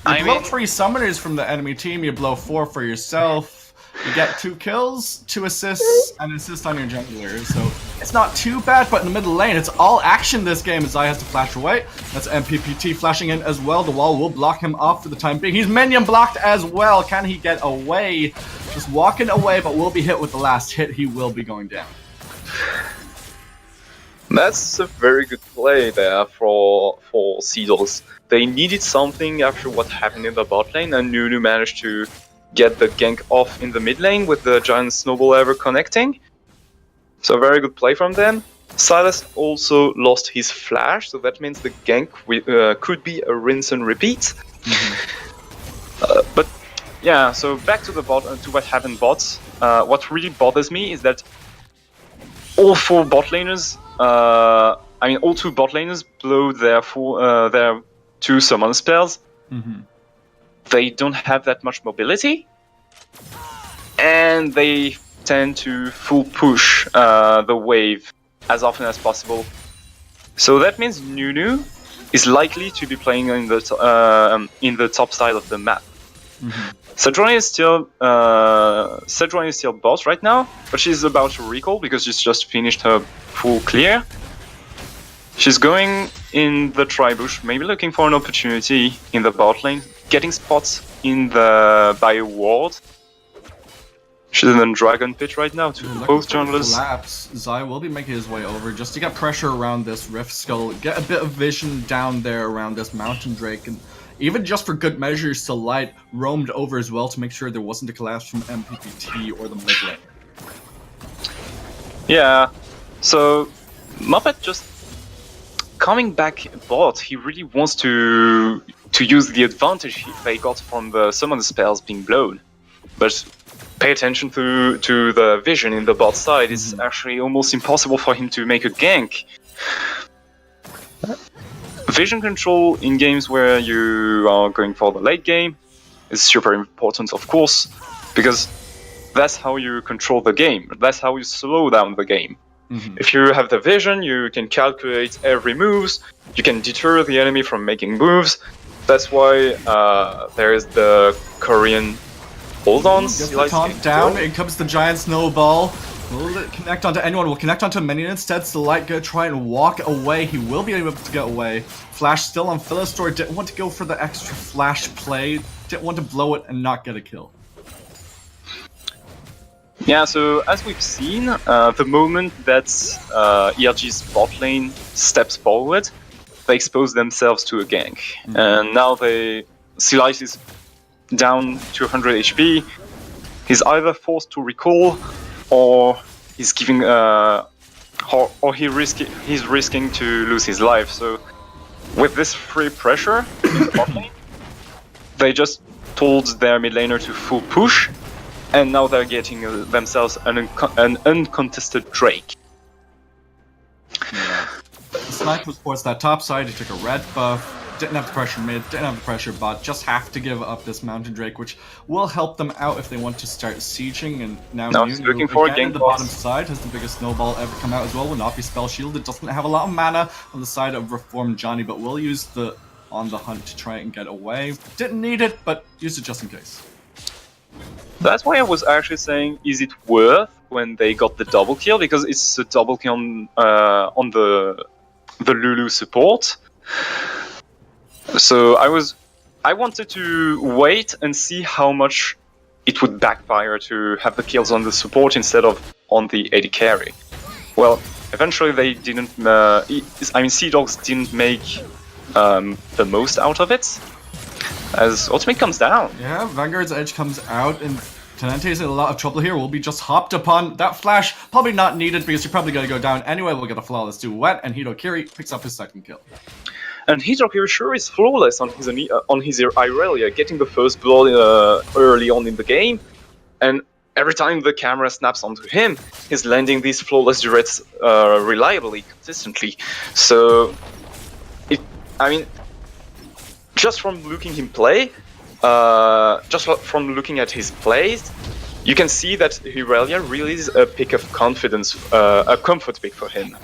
You blow 3 summoners from the enemy team. You blow 4 for yourself. You get 2 kills, 2 assists, and an assist on your jungler. So it's not too bad, but in the middle lane, it's all action this game. Zai has to flash away. That's MPPT flashing in as well. The wall will block him off for the time being. He's minion blocked as well. Can he get away? Just walking away, but will be hit with the last hit. He will be going down. That's a very good play there for Seadogs. They needed something after what happened in the bot lane, and Nunu managed to get the gank off in the mid lane with the giant snowball ever connecting. So very good play from them. Silas also lost his flash, so that means the gank could be a rinse and repeat. But yeah, so back to the bot, to what happened bots. What really bothers me is that all 4 bot laners, all 2 bot laners blow their 2 summon spells. They don't have that much mobility, and they tend to full push the wave as often as possible. So that means Nunu is likely to be playing in the top side of the map. Sejuani is still boss right now, but she's about to recall because she's just finished her full clear. She's going in the tri-bush, maybe looking for an opportunity in the bot lane, getting spots in the bio ward. She's in the dragon pit right now to both junglers. Collapse. Zai will be making his way over just to get pressure around this Rift Skull, get a bit of vision down there around this Mountain Drake, and even just for good measure, Solite roamed over as well to make sure there wasn't a collapse from MPPT or the mid lane. Yeah, so Muppet just coming back bot, he really wants to use the advantage they got from the summon spells being blown. But pay attention to the vision in the bot side. It's actually almost impossible for him to make a gank. Vision control in games where you are going for the late game is super important, of course, because that's how you control the game. That's how you slow down the game. If you have the vision, you can calculate every move, you can deter the enemy from making moves. That's why there is the Korean hold-ons. Gets the taunt down, in comes the giant snowball. Will it connect onto anyone? Will connect onto minion instead. Solite gonna try and walk away. He will be able to get away. Flash still on Philostor. Didn't want to go for the extra flash play. Didn't want to blow it and not get a kill. Yeah, so as we've seen, the moment that ELG's bot lane steps forward, they expose themselves to a gank. And now Solite is down to 100 HP. He's either forced to recall, or he's giving, or he's risking to lose his life. So with this free pressure in the bot lane, they just told their mid laner to full push. And now they're getting themselves an uncontested Drake. Yeah. The Snipe was towards that top side, he took a red buff. didn't have the pressure mid, didn't have the pressure bot, just have to give up this Mountain Drake, which will help them out if they want to start sieging. And now he's looking for a again, gank the boss. bottom side has the biggest snowball ever come out as well, will not be spell shielded, doesn't have a lot of mana on the side of Reformed Johnny, but will use the On the Hunt to try and get away. Didn't need it, but used it just in case. That's why I was actually saying, is it worth when they got the double kill? Because it's a double kill on the Lulu support. So I wanted to wait and see how much it would backfire to have the kills on the support instead of on the AD carry. Well, eventually they didn't. Seadogs didn't make the most out of it, as ultimate comes down. Yeah, Vanguard's Edge comes out, and Tenente's in a lot of trouble here. Will be just hopped upon. That flash, probably not needed because you're probably going to go down anyway. We'll get a flawless duet, and Hitokiri picks up his second kill. And Hitokiri sure is flawless on his Irelia, getting the first blood early on in the game, and every time the camera snaps onto him, he's landing these flawless duets reliably, consistently. So, just from looking him play, just from looking at his plays, you can see that Irelia really is a pick of confidence, a comfort pick for him.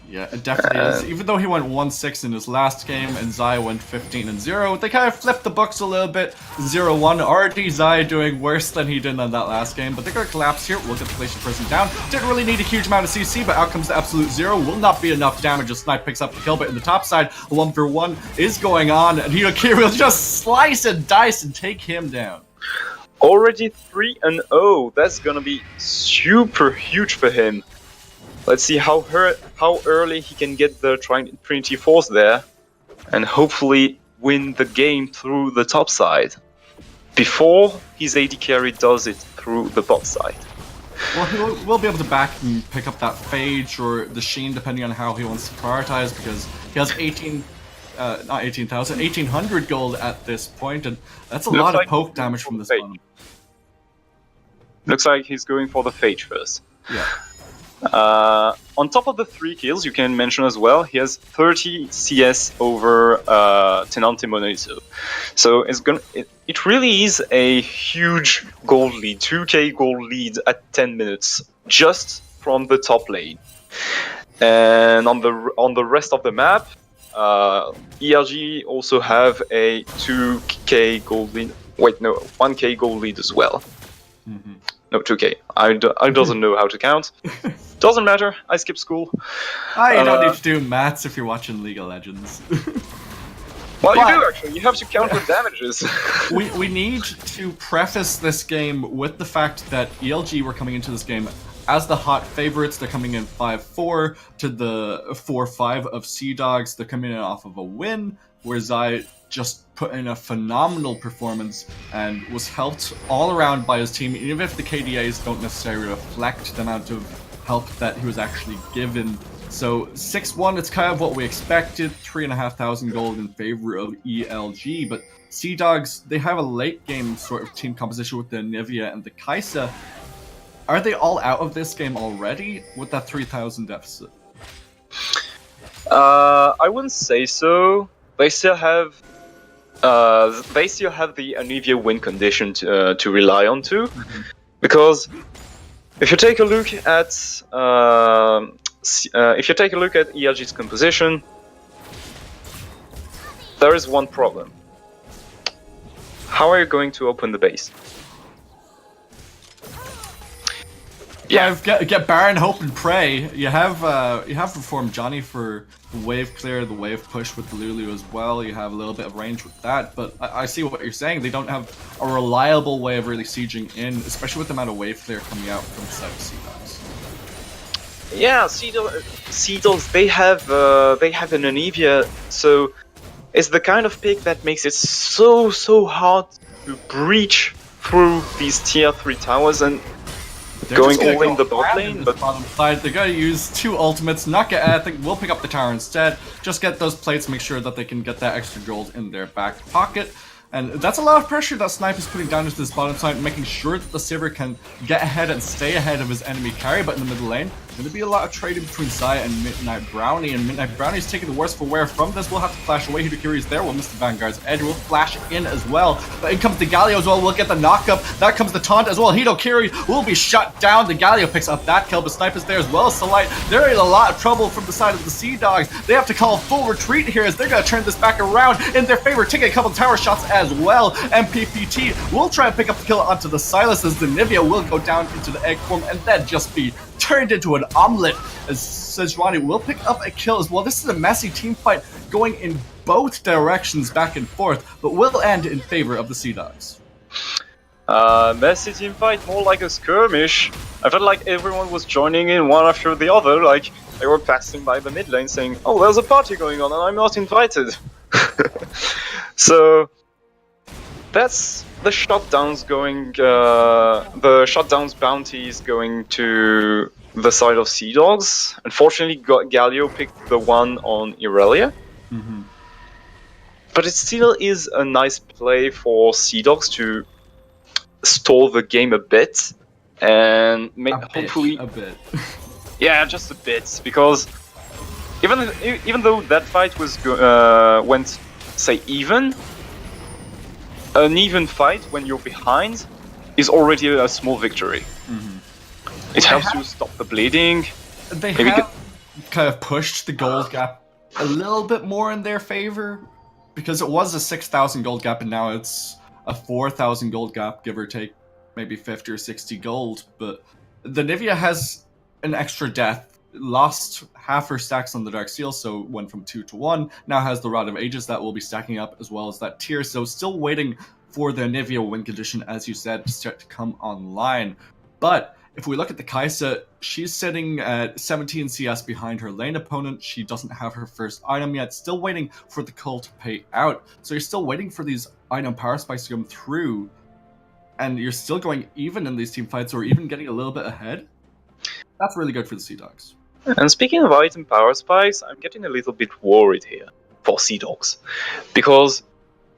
Yeah, it definitely is. Even though he went 1-6 in his last game and Zai went 15-0, they kind of flipped the books a little bit. 0-1, already Zai doing worse than he did on that last game, but they're going to collapse here. We'll get the Glacier person down. Didn't really need a huge amount of CC, but out comes the absolute 0. Will not be enough damage as Snipe picks up the kill, but in the top side, a 1-for-1 is going on, and Hitokiri will just slice and dice and take him down. Already 3-0, that's gonna be super huge for him. Let's see how early he can get the Trinity Force there, and hopefully win the game through the top side, before his AD carry does it through the bot side. Well, he will be able to back and pick up that Phage or the Sheen, depending on how he wants to prioritize, because he has 1800 gold at this point, and that's a lot of poke damage from this one. Looks like he's going for the Phage first. Yeah. On top of the 3 kills, you can mention as well, he has 30 CS over Tenente Monito. So it really is a huge gold lead, 2k gold lead at 10 minutes, just from the top lane. And on the rest of the map, ERG also have a 2k gold lead. Wait, no, 1k gold lead as well. Mm-hmm. No, 2k. I doesn't know how to count. Doesn't matter. I skip school. You don't need to do maths if you're watching League of Legends. Well, you do actually. You have to count with damages. we need to preface this game with the fact that ELG were coming into this game as the hot favorites. They're coming in 5-4 to the 4-5 of Seadogs. They're coming in off of a win, where Zai just put in a phenomenal performance and was helped all around by his team, even if the KDAs don't necessarily reflect the amount of help that he was actually given. So 6-1, it's kind of what we expected, 3,500 gold in favor of ELG, but Seadogs, they have a late game sort of team composition with the Nivea and the Kaisa. Are they all out of this game already with that 3,000 deficit? I wouldn't say so. They still have the Anivia win condition to rely on too, because if you take a look at ELG's composition, there is one problem. How are you going to open the base? Yeah, get Baron, hope and pray. You have Reformed Johnny for the wave clear, the wave push with the Lulu as well. You have a little bit of range with that, but I see what you're saying. They don't have a reliable way of really sieging in, especially with the amount of wave clear coming out from the side of Seadogs. Yeah, Seadogs, they have an Anivia, so it's the kind of pick that makes it so hard to breach through these tier 3 towers and going all in the bot lane, but bottom side, they're gonna use 2 ultimates, not get anything, we'll pick up the tower instead, just get those plates, make sure that they can get that extra gold in their back pocket. And that's a lot of pressure that Snipe is putting down into this bottom side, making sure that the Sivir can get ahead and stay ahead of his enemy carry, but in the middle lane, Going to be a lot of trading between Zai and Midnight Brownie, and Midnight Brownie's taking the worst for wear from this. We'll have to flash away. Hidokiri's there. We'll miss the Vanguard's edge. We'll flash in as well. But in comes the Galio as well. We'll get the knockup. That comes the taunt as well. Hidokiri will be shut down. The Galio picks up that kill, but Sniper's there as well. Salite, they're in a lot of trouble from the side of the Seadogs. They have to call a full retreat here as they're going to turn this back around in their favor, taking a couple tower shots as well. MPPT will try and pick up the kill onto the Silas as the Nivea will go down into the egg form and then just be turned into an omelet as Sejuani will pick up a kill as well. This is a messy team fight going in both directions back and forth, but will end in favor of the Seadogs. Messy team fight, more like a skirmish. I felt like everyone was joining in one after the other, like they were passing by the mid lane saying, oh, there's a party going on and I'm not invited. So that's the shutdowns going, the shutdowns bounty is going to the side of Seadogs. Unfortunately, Galio picked the one on Irelia. But it still is a nice play for Seadogs to stall the game a bit and hopefully a bit. Yeah, just a bit, because even though that fight was went, say, even, an even fight when you're behind is already a small victory. It helps you stop the bleeding. They have kind of pushed the gold gap a little bit more in their favor, because it was a 6,000 gold gap and now it's a 4,000 gold gap, give or take maybe 50 or 60 gold. But the Nivea has an extra death, lost half her stacks on the Dark Seal, so went from 2 to 1, now has the Rod of Ages that will be stacking up as well as that tier, so still waiting for the Nivea win condition, as you said, to start to come online. But if we look at the Kaisa, she's sitting at 17 CS behind her lane opponent. She doesn't have her first item yet, still waiting for the cull to pay out. So you're still waiting for these item power spikes to come through, and you're still going even in these team fights, or even getting a little bit ahead. That's really good for the Seadogs. And speaking of item power spikes, I'm getting a little bit worried here for Seadogs, because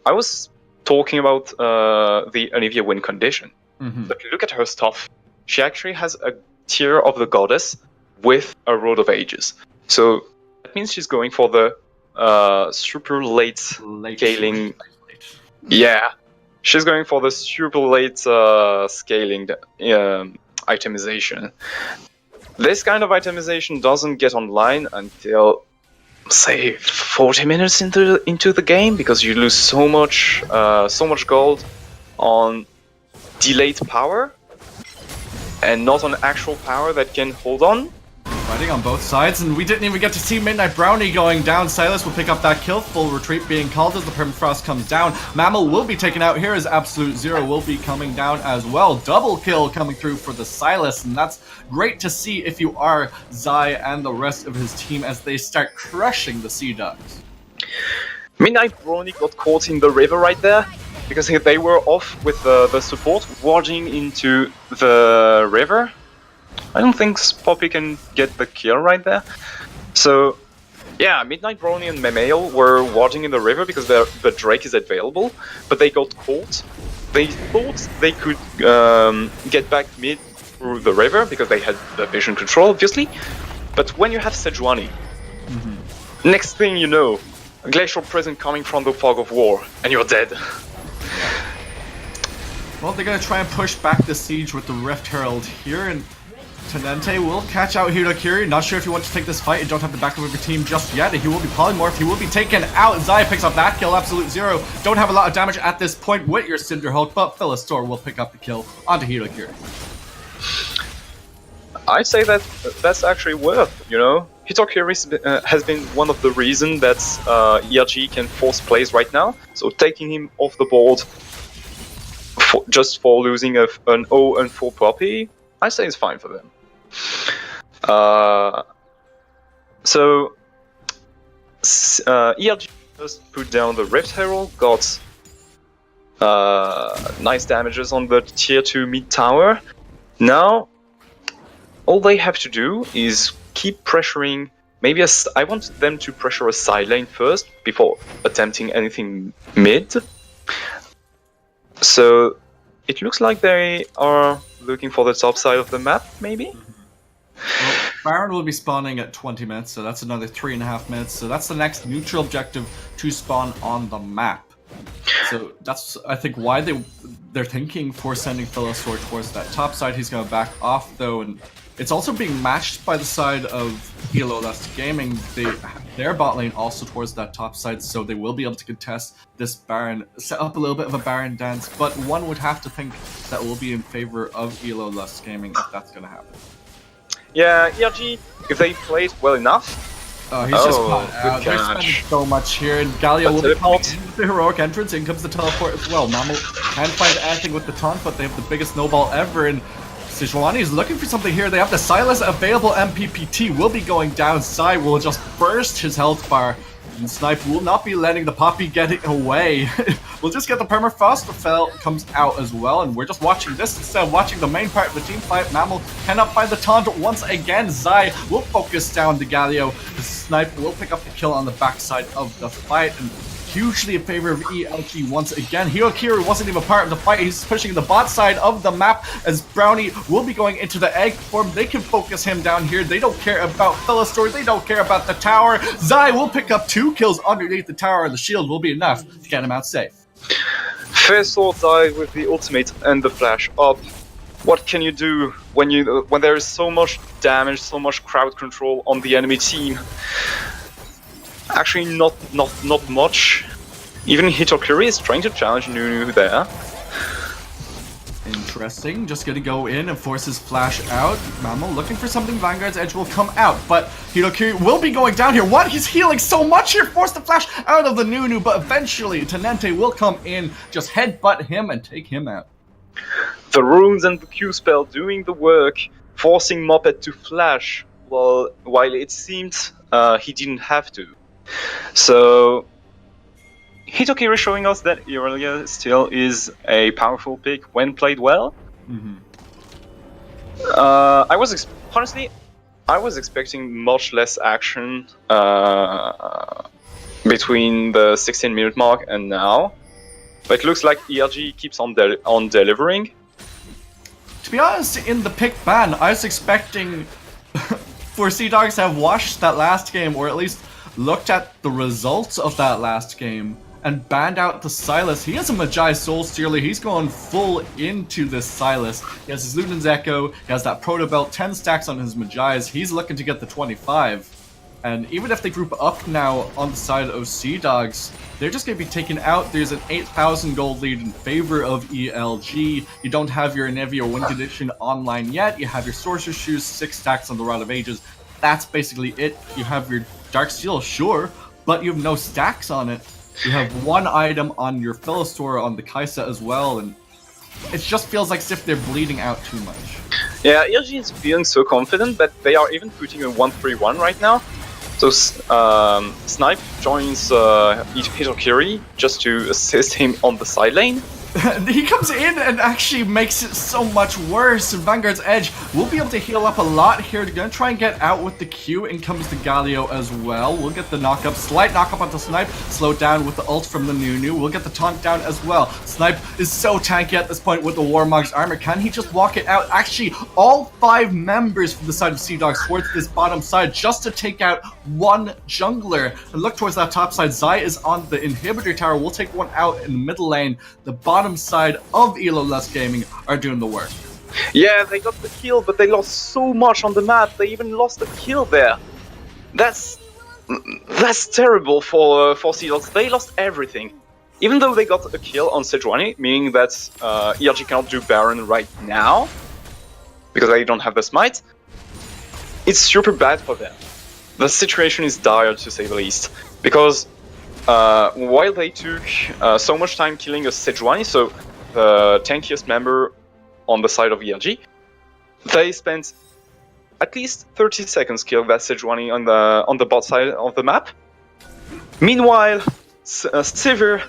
I was talking about the Olivia win condition. But look at her stuff. She actually has a tier of the goddess with a Road of Ages. So that means she's going for the super late scaling. Yeah, she's going for the super late scaling itemization. This kind of itemization doesn't get online until, say, 40 minutes into the game, because you lose so much gold on delayed power and not on actual power that can hold on. Fighting on both sides, and we didn't even get to see Midnight Brownie going down. Silas will pick up that kill, full retreat being called as the Permafrost comes down. Mammal will be taken out here as Absolute Zero will be coming down as well. Double kill coming through for the Silas, and that's great to see if you are Zai and the rest of his team as they start crushing the Seadogs. Midnight Brownie got caught in the river right there, because they were off with the support warding into the river. I don't think Poppy can get the kill right there. So, yeah, Midnight Brownie and Memail were warding in the river because the Drake is available, but they got caught. They thought they could get back mid through the river because they had the vision control, obviously. But when you have Sejuani, next thing you know, a Glacial Presence coming from the Fog of War, and you're dead. Well, they're going to try and push back the siege with the Rift Herald here, and Tenente will catch out Hidokiri. Not sure if you want to take this fight and don't have the backup of your team just yet. He will be polymorphed. He will be taken out. Zaya picks up that kill. Absolute Zero. Don't have a lot of damage at this point with your Cinder Hulk, but Philistor will pick up the kill onto Hidokiri. I'd say that that's actually worth, you know? Hidokiri has been one of the reasons that ERG can force plays right now. So taking him off the board just for losing an 0 and 4 Poppy, I say it's fine for them. So ERG just put down the Rift Herald, got nice damages on the tier 2 mid tower. Now, all they have to do is keep pressuring. Maybe I want them to pressure a side lane first before attempting anything mid. So it looks like they are looking for the top side of the map, maybe? Well, Baron will be spawning at 20 minutes, so that's another 3.5 minutes. So that's the next neutral objective to spawn on the map. So that's, I think, why they're thinking for sending Philostor towards that top side. He's going to back off, though, and it's also being matched by the side of Elo Left Gaming. Their bot lane also towards that top side, so they will be able to contest this Baron, set up a little bit of a Baron dance, but one would have to think that will be in favor of Elo Left Gaming if that's going to happen. Yeah, ERG, if they play it well enough. He's just caught good out. They're spending catch. so much here, and Galio will be Teleport. coming in with the heroic entrance. In comes the teleport as well. Mammal can't find anything with the taunt, but they have the biggest snowball ever, and Sejuani is looking for something here. They have the Silas available. MPPT will be going down. Sai will just burst his health bar, and Snipe will not be letting the Poppy get it away. We'll just get the Permafrost. The Fell comes out as well, and we're just watching this instead of watching the main part of the team fight. Mammal cannot find the taunt once again. Zai will focus down the Galio. The Snipe will pick up the kill on the backside of the fight, and hugely in favor of ELG once again. Hirokiri wasn't even part of the fight. He's pushing the bot side of the map as Brownie will be going into the egg form. They can focus him down here. They don't care about Philostor. They don't care about the tower. Zai will pick up 2 kills underneath the tower, and the shield will be enough to get him out safe. First sword dive with the ultimate and the flash up. What can you do when there is so much damage, so much crowd control on the enemy team? Actually, not much. Even Hitokiri is trying to challenge Nunu there. Interesting. Just gonna go in and force his flash out. Mammal looking for something. Vanguard's edge will come out, but Hitokiri will be going down here. What? He's healing so much here. Force the flash out of the Nunu, but eventually Tenente will come in, just headbutt him and take him out. The runes and the Q spell doing the work, forcing Moped to flash, while it seemed he didn't have to. So Hitokiri showing us that Irelia still is a powerful pick when played well. Honestly, I was expecting much less action between the 16-minute mark and now, but it looks like ERG keeps on delivering. To be honest, in the pick ban, I was expecting for Seadogs to have watched that last game, or at least looked at the results of that last game, and banned out the Silas. He has a Magi Soul Stealer. He's going full into this Silas. He has his Luden's Echo. He has that Proto Belt, 10 stacks on his Magi's. He's looking to get the 25. And even if they group up now on the side of Seadogs, they're just going to be taken out. There's an 8,000 gold lead in favor of ELG. You don't have your Nevia Win Condition online yet. You have your Sorcerer's Shoes, 6 stacks on the Rod of Ages. That's basically it. You have your Dark Steel, sure, but you have no stacks on it. You have 1 item on your Philostor on the Kaisa as well, and it just feels like as if they're bleeding out too much. Yeah, ERG is feeling so confident that they are even putting a 1-3-1 right now. So Snipe joins Hitokiri just to assist him on the side lane. He comes in and actually makes it so much worse. Vanguard's Edge will be able to heal up a lot here. They're going to try and get out with the Q. In comes the Galio as well. We'll get the knock-up. Slight knock-up onto Snipe. Slowed down with the ult from the Nunu. We'll get the taunt down as well. Snipe is so tanky at this point with the Warmog's armor. Can he just walk it out? Actually, all 5 members from the side of Seadogs towards this bottom side just to take out 1 jungler. And look towards that top side. Zai is on the inhibitor tower. We'll take 1 out in the middle lane. The bottom side of Elo Less Gaming are doing the work. Yeah, they got the kill, but they lost so much on the map. They even lost the kill there. That's terrible for Seadogs. They lost everything. Even though they got a kill on Sejuani, meaning that ERG cannot do Baron right now, because they don't have the smite, it's super bad for them. The situation is dire, to say the least, because while they took so much time killing a Sejuani, so the tankiest member on the side of ERG, they spent at least 30 seconds killing that Sejuani on the bot side of the map. Meanwhile, Sivir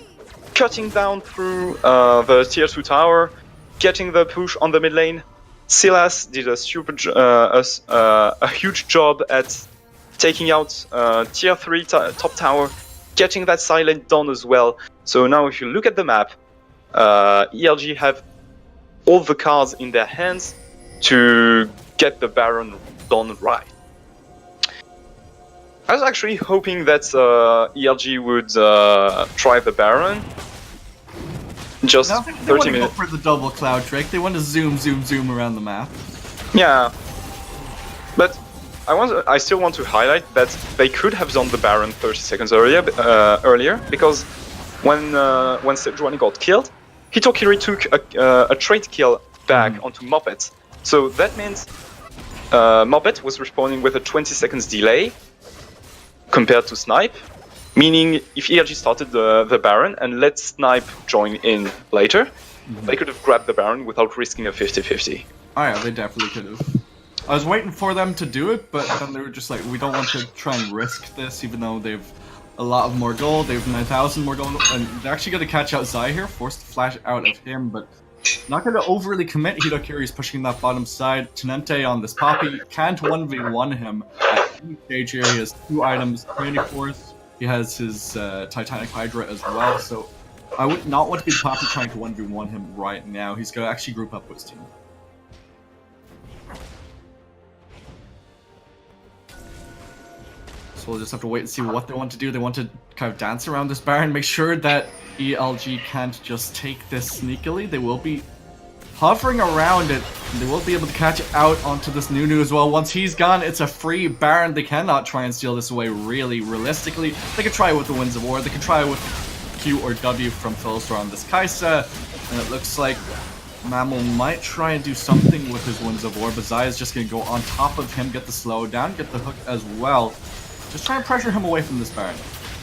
cutting down through the tier 2 tower, getting the push on the mid lane. Silas did a huge job at taking out tier 3 top tower, getting that silent done as well. So now if you look at the map, ELG have all the cards in their hands to get the Baron done right. I was actually hoping that ELG would try the Baron. Just I think they 30 want to go minutes. for the double cloud trick. They want to zoom around the map. Yeah. But I still want to highlight that they could have done the Baron 30 seconds earlier because when SQ1 got killed, Hitokiri took a trade kill back onto Moppet. So that means Moppet was responding with a 20 seconds delay compared to Snipe, meaning if ELG started the Baron and let Snipe join in later, they could have grabbed the Baron without risking a 50-50. Oh yeah, they definitely could have. I was waiting for them to do it, but then they were just like, we don't want to try and risk this, even though they've a lot of more gold, they have 9,000 more gold, and they're actually going to catch out Zai here, forced to flash out of him, but not going to overly commit. Hitokiri is pushing that bottom side. Tenente on this Poppy can't 1v1 him at any stage here. He has 2 items, Community Force, he has his Titanic Hydra as well, so I would not want to be the Poppy trying to 1v1 him right now. He's going to actually group up with his team. So we'll just have to wait and see what they want to do. They want to kind of dance around this Baron, make sure that ELG can't just take this sneakily. They will be hovering around it, and they will be able to catch it out onto this Nunu as well. Once he's gone, it's a free Baron. They cannot try and steal this away really realistically. They could try it with the Winds of War. They could try it with Q or W from Philostar on this Kaisa, and it looks like Mammal might try and do something with his Winds of War, but Zai is just going to go on top of him, get the slowdown, get the hook as well. Just try and pressure him away from this Baron.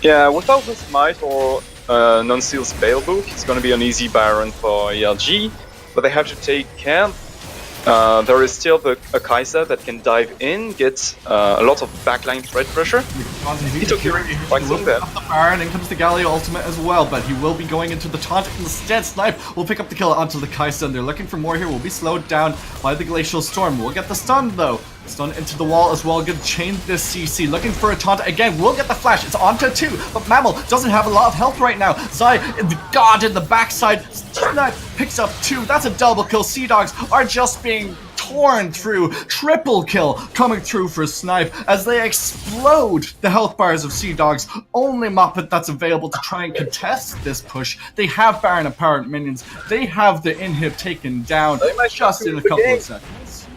Yeah, without the Smite or non-steal Spellbook, it's gonna be an easy Baron for ELG, but they have to take care. There is still a Kaisa that can dive in, get a lot of backline threat pressure. Hitokiri fights in there. The Baron, in comes the Galio ultimate as well, but he will be going into the taunt instead. Snipe will pick up the kill onto the Kaisa, and they're looking for more here. Will be slowed down by the Glacial Storm. We'll get the stun though. Stun into the wall as well. Gonna chain this CC. Looking for a taunt again. We'll get the flash. It's onto 2, but Mammal doesn't have a lot of health right now. Zai, the god in the backside. Snipe picks up 2. That's a double kill. Seadogs are just being torn through. Triple kill coming through for Snipe as they explode the health bars of Seadogs. Only Moppet that's available to try and contest this push. They have Baron Apparent minions. They have the inhib taken down just in a couple of seconds.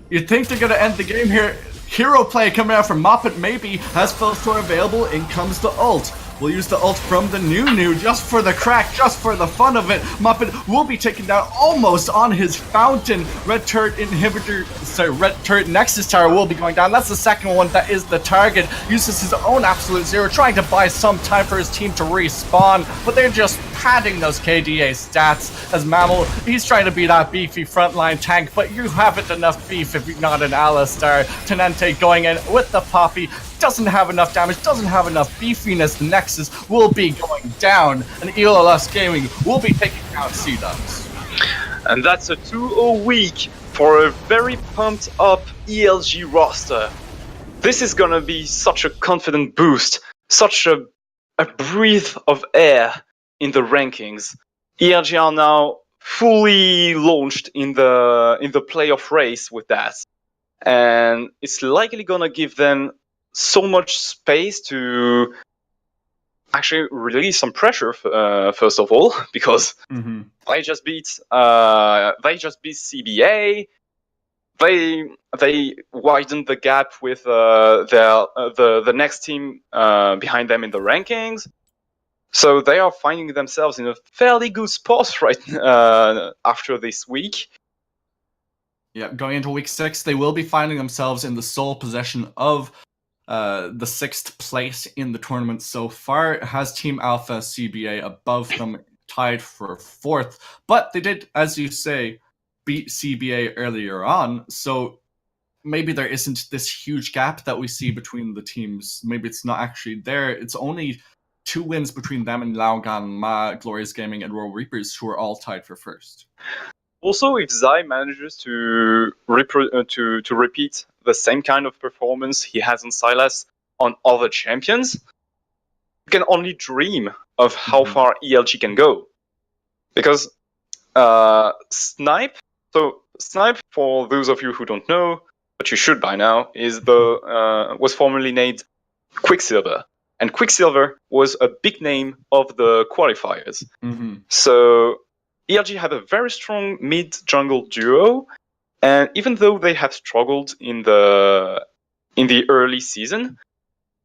You'd think they're going to end the game here. Hero play coming out from Moppet maybe. Has Philostar available. In comes the ult. We'll use the ult from the Nunu just for the crack, just for the fun of it. Moppet will be taken down almost on his fountain. Red Turret Inhibitor, sorry, Red Turret Nexus Tower will be going down. That's the second one that is the target. Uses his own Absolute Zero, trying to buy some time for his team to respawn, but they're just padding those KDA stats as Mammal, he's trying to be that beefy frontline tank, but you haven't enough beef if you're not an Alistar. Tenente going in with the Poppy, doesn't have enough damage, doesn't have enough beefiness. The Nexus will be going down, and ELS Gaming will be taking out Seadogs. And that's a 2-0 week for a very pumped up ELG roster. This is gonna be such a confident boost, such a breath of air in the rankings. ELG are now fully launched in the playoff race with that, and it's likely gonna give them so much space to actually release some pressure first of all, because they just beat CBA. They widened the gap with the next team behind them in the rankings. So they are finding themselves in a fairly good spot right after this week. Yeah, going into week 6, they will be finding themselves in the sole possession of the 6th place in the tournament so far. It has Team Alpha CBA above them, tied for 4th, but they did, as you say, beat CBA earlier on, so maybe there isn't this huge gap that we see between the teams. Maybe it's not actually there. It's only 2 wins between them and Laogan, Ma, Glorious Gaming, and Royal Reapers, who are all tied for 1st. Also, if Zai manages to repeat the same kind of performance he has on Sylas on other champions, you can only dream of how far ELG can go. Because Snipe, for those of you who don't know, but you should by now, is was formerly named Quicksilver. And Quicksilver was a big name of the qualifiers. Mm-hmm. So ELG have a very strong mid-jungle duo, and even though they have struggled in the early season,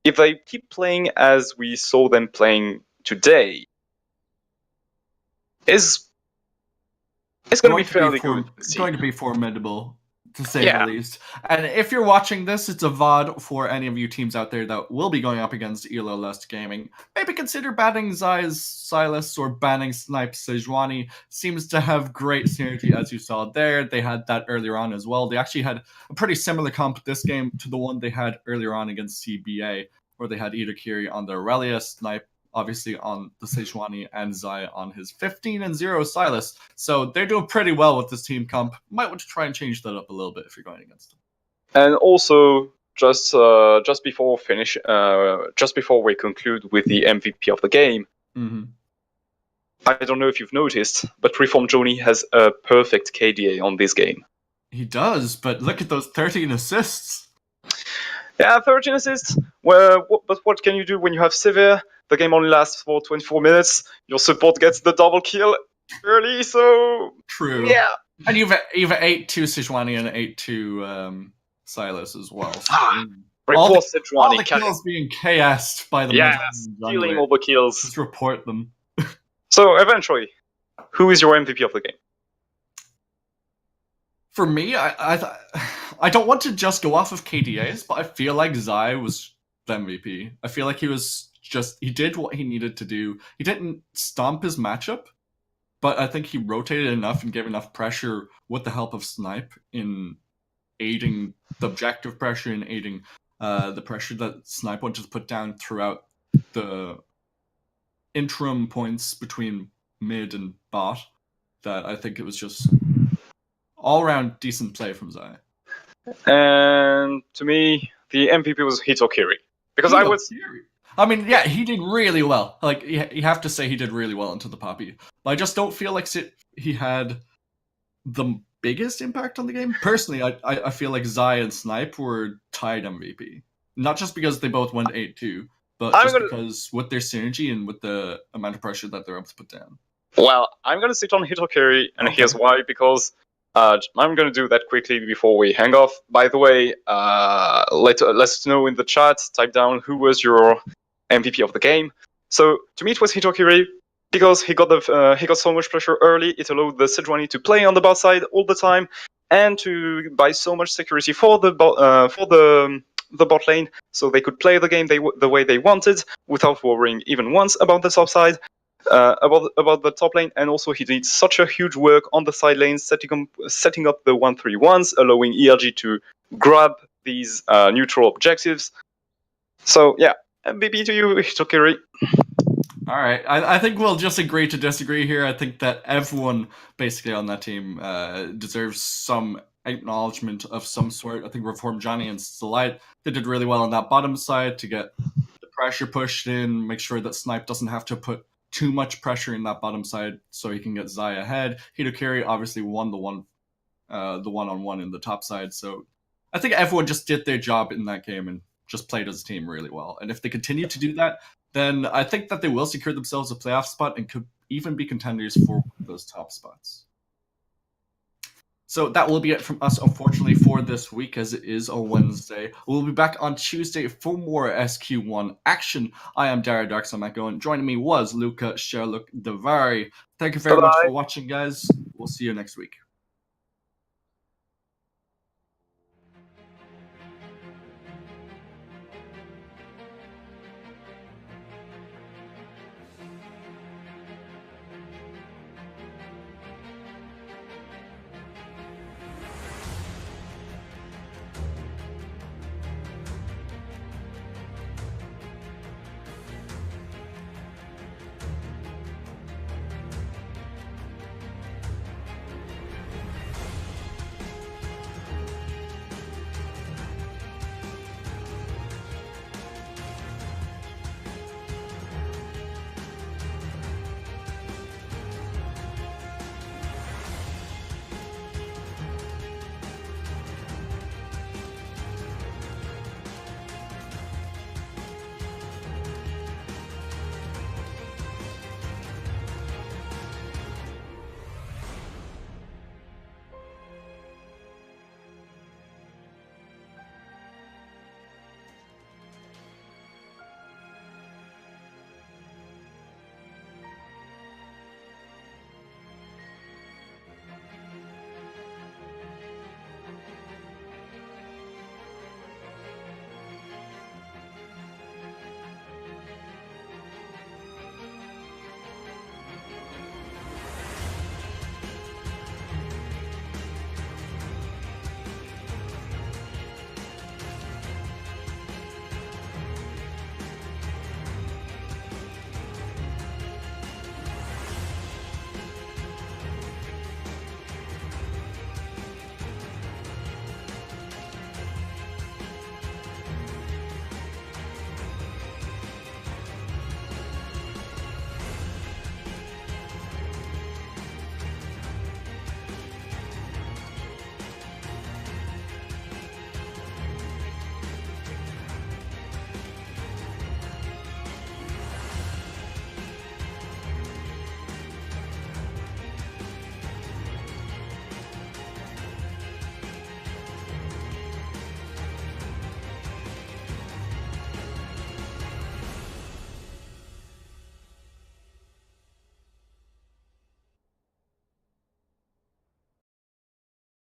if they keep playing as we saw them playing today, it's going to be fairly good. Going to be formidable, to say Yeah. the least. And if you're watching this, it's a VOD for any of you teams out there that will be going up against ELO Lust Gaming. Maybe consider banning Zai's Silas or banning Snipe Sejuani. Seems to have great synergy, as you saw there. They had that earlier on as well. They actually had a pretty similar comp this game to the one they had earlier on against CBA, where they had Idokiri on the Aurelia, Snipe obviously on the Sejuani, and Zai on his 15-0 Silas. So they're doing pretty well with this team comp. Might want to try and change that up a little bit if you're going against them. And also, just before we conclude with the MVP of the game, I don't know if you've noticed, but Reform Joni has a perfect KDA on this game. He does, but look at those 13 assists. Yeah, 13 assists. Well, but what can you do when you have Severe? The game only lasts for 24 minutes. Your support gets the double kill early, so... True. Yeah. And you've 8-2 Sejuani and 8-2 Silas as well. So Report Sejuani. All the kills being KS'd by the stealing all the kills. Just report them. So, eventually, who is your MVP of the game? For me, I don't want to just go off of KDAs, but I feel like Zai was the MVP. I feel like he did what he needed to do. He didn't stomp his matchup, but I think he rotated enough and gave enough pressure with the help of Snipe in aiding the objective pressure and aiding the pressure that Snipe wanted to put down throughout the interim points between mid and bot, that I think it was just all-around decent play from Zai. And to me, the MVP was Hitokiri. Because I mean, yeah, he did really well. Like, you have to say he did really well into the Poppy. But I just don't feel like he had the biggest impact on the game. Personally, I feel like Zai and Snipe were tied MVP. Not just because they both went 8-2, but because with their synergy and with the amount of pressure that they're able to put down. Well, I'm going to sit on Hitokiri, and here's why. Because I'm going to do that quickly before we hang off. By the way, let us know in the chat, type down who was your MVP of the game. So to me, it was Hitokiri because he got so much pressure early. It allowed the Sejuani to play on the bot side all the time and to buy so much security for the bot lane, so they could play the game the way they wanted without worrying even once about the top side. About the top lane, and also he did such a huge work on the side lanes, setting up the 1-3-1s, allowing ELG to grab these neutral objectives. So yeah, MVP to you, Hitokiri. All right, I think we'll just agree to disagree here. I think that everyone basically on that team deserves some acknowledgement of some sort. I think Reform Johnny and Salite, they did really well on that bottom side to get the pressure pushed in, make sure that Snipe doesn't have to put too much pressure in that bottom side so he can get Zai ahead. Hitokiri obviously won the one-on-one in the top side. So I think everyone just did their job in that game and just played as a team really well. And if they continue to do that, then I think that they will secure themselves a playoff spot and could even be contenders for those top spots. So that will be it from us, unfortunately, for this week, as it is a Wednesday. We'll be back on Tuesday for more SQ1 action. I am Dara Darkson and joining me was Luca Sherlock Davari. Thank you very much for watching, guys. We'll see you next week.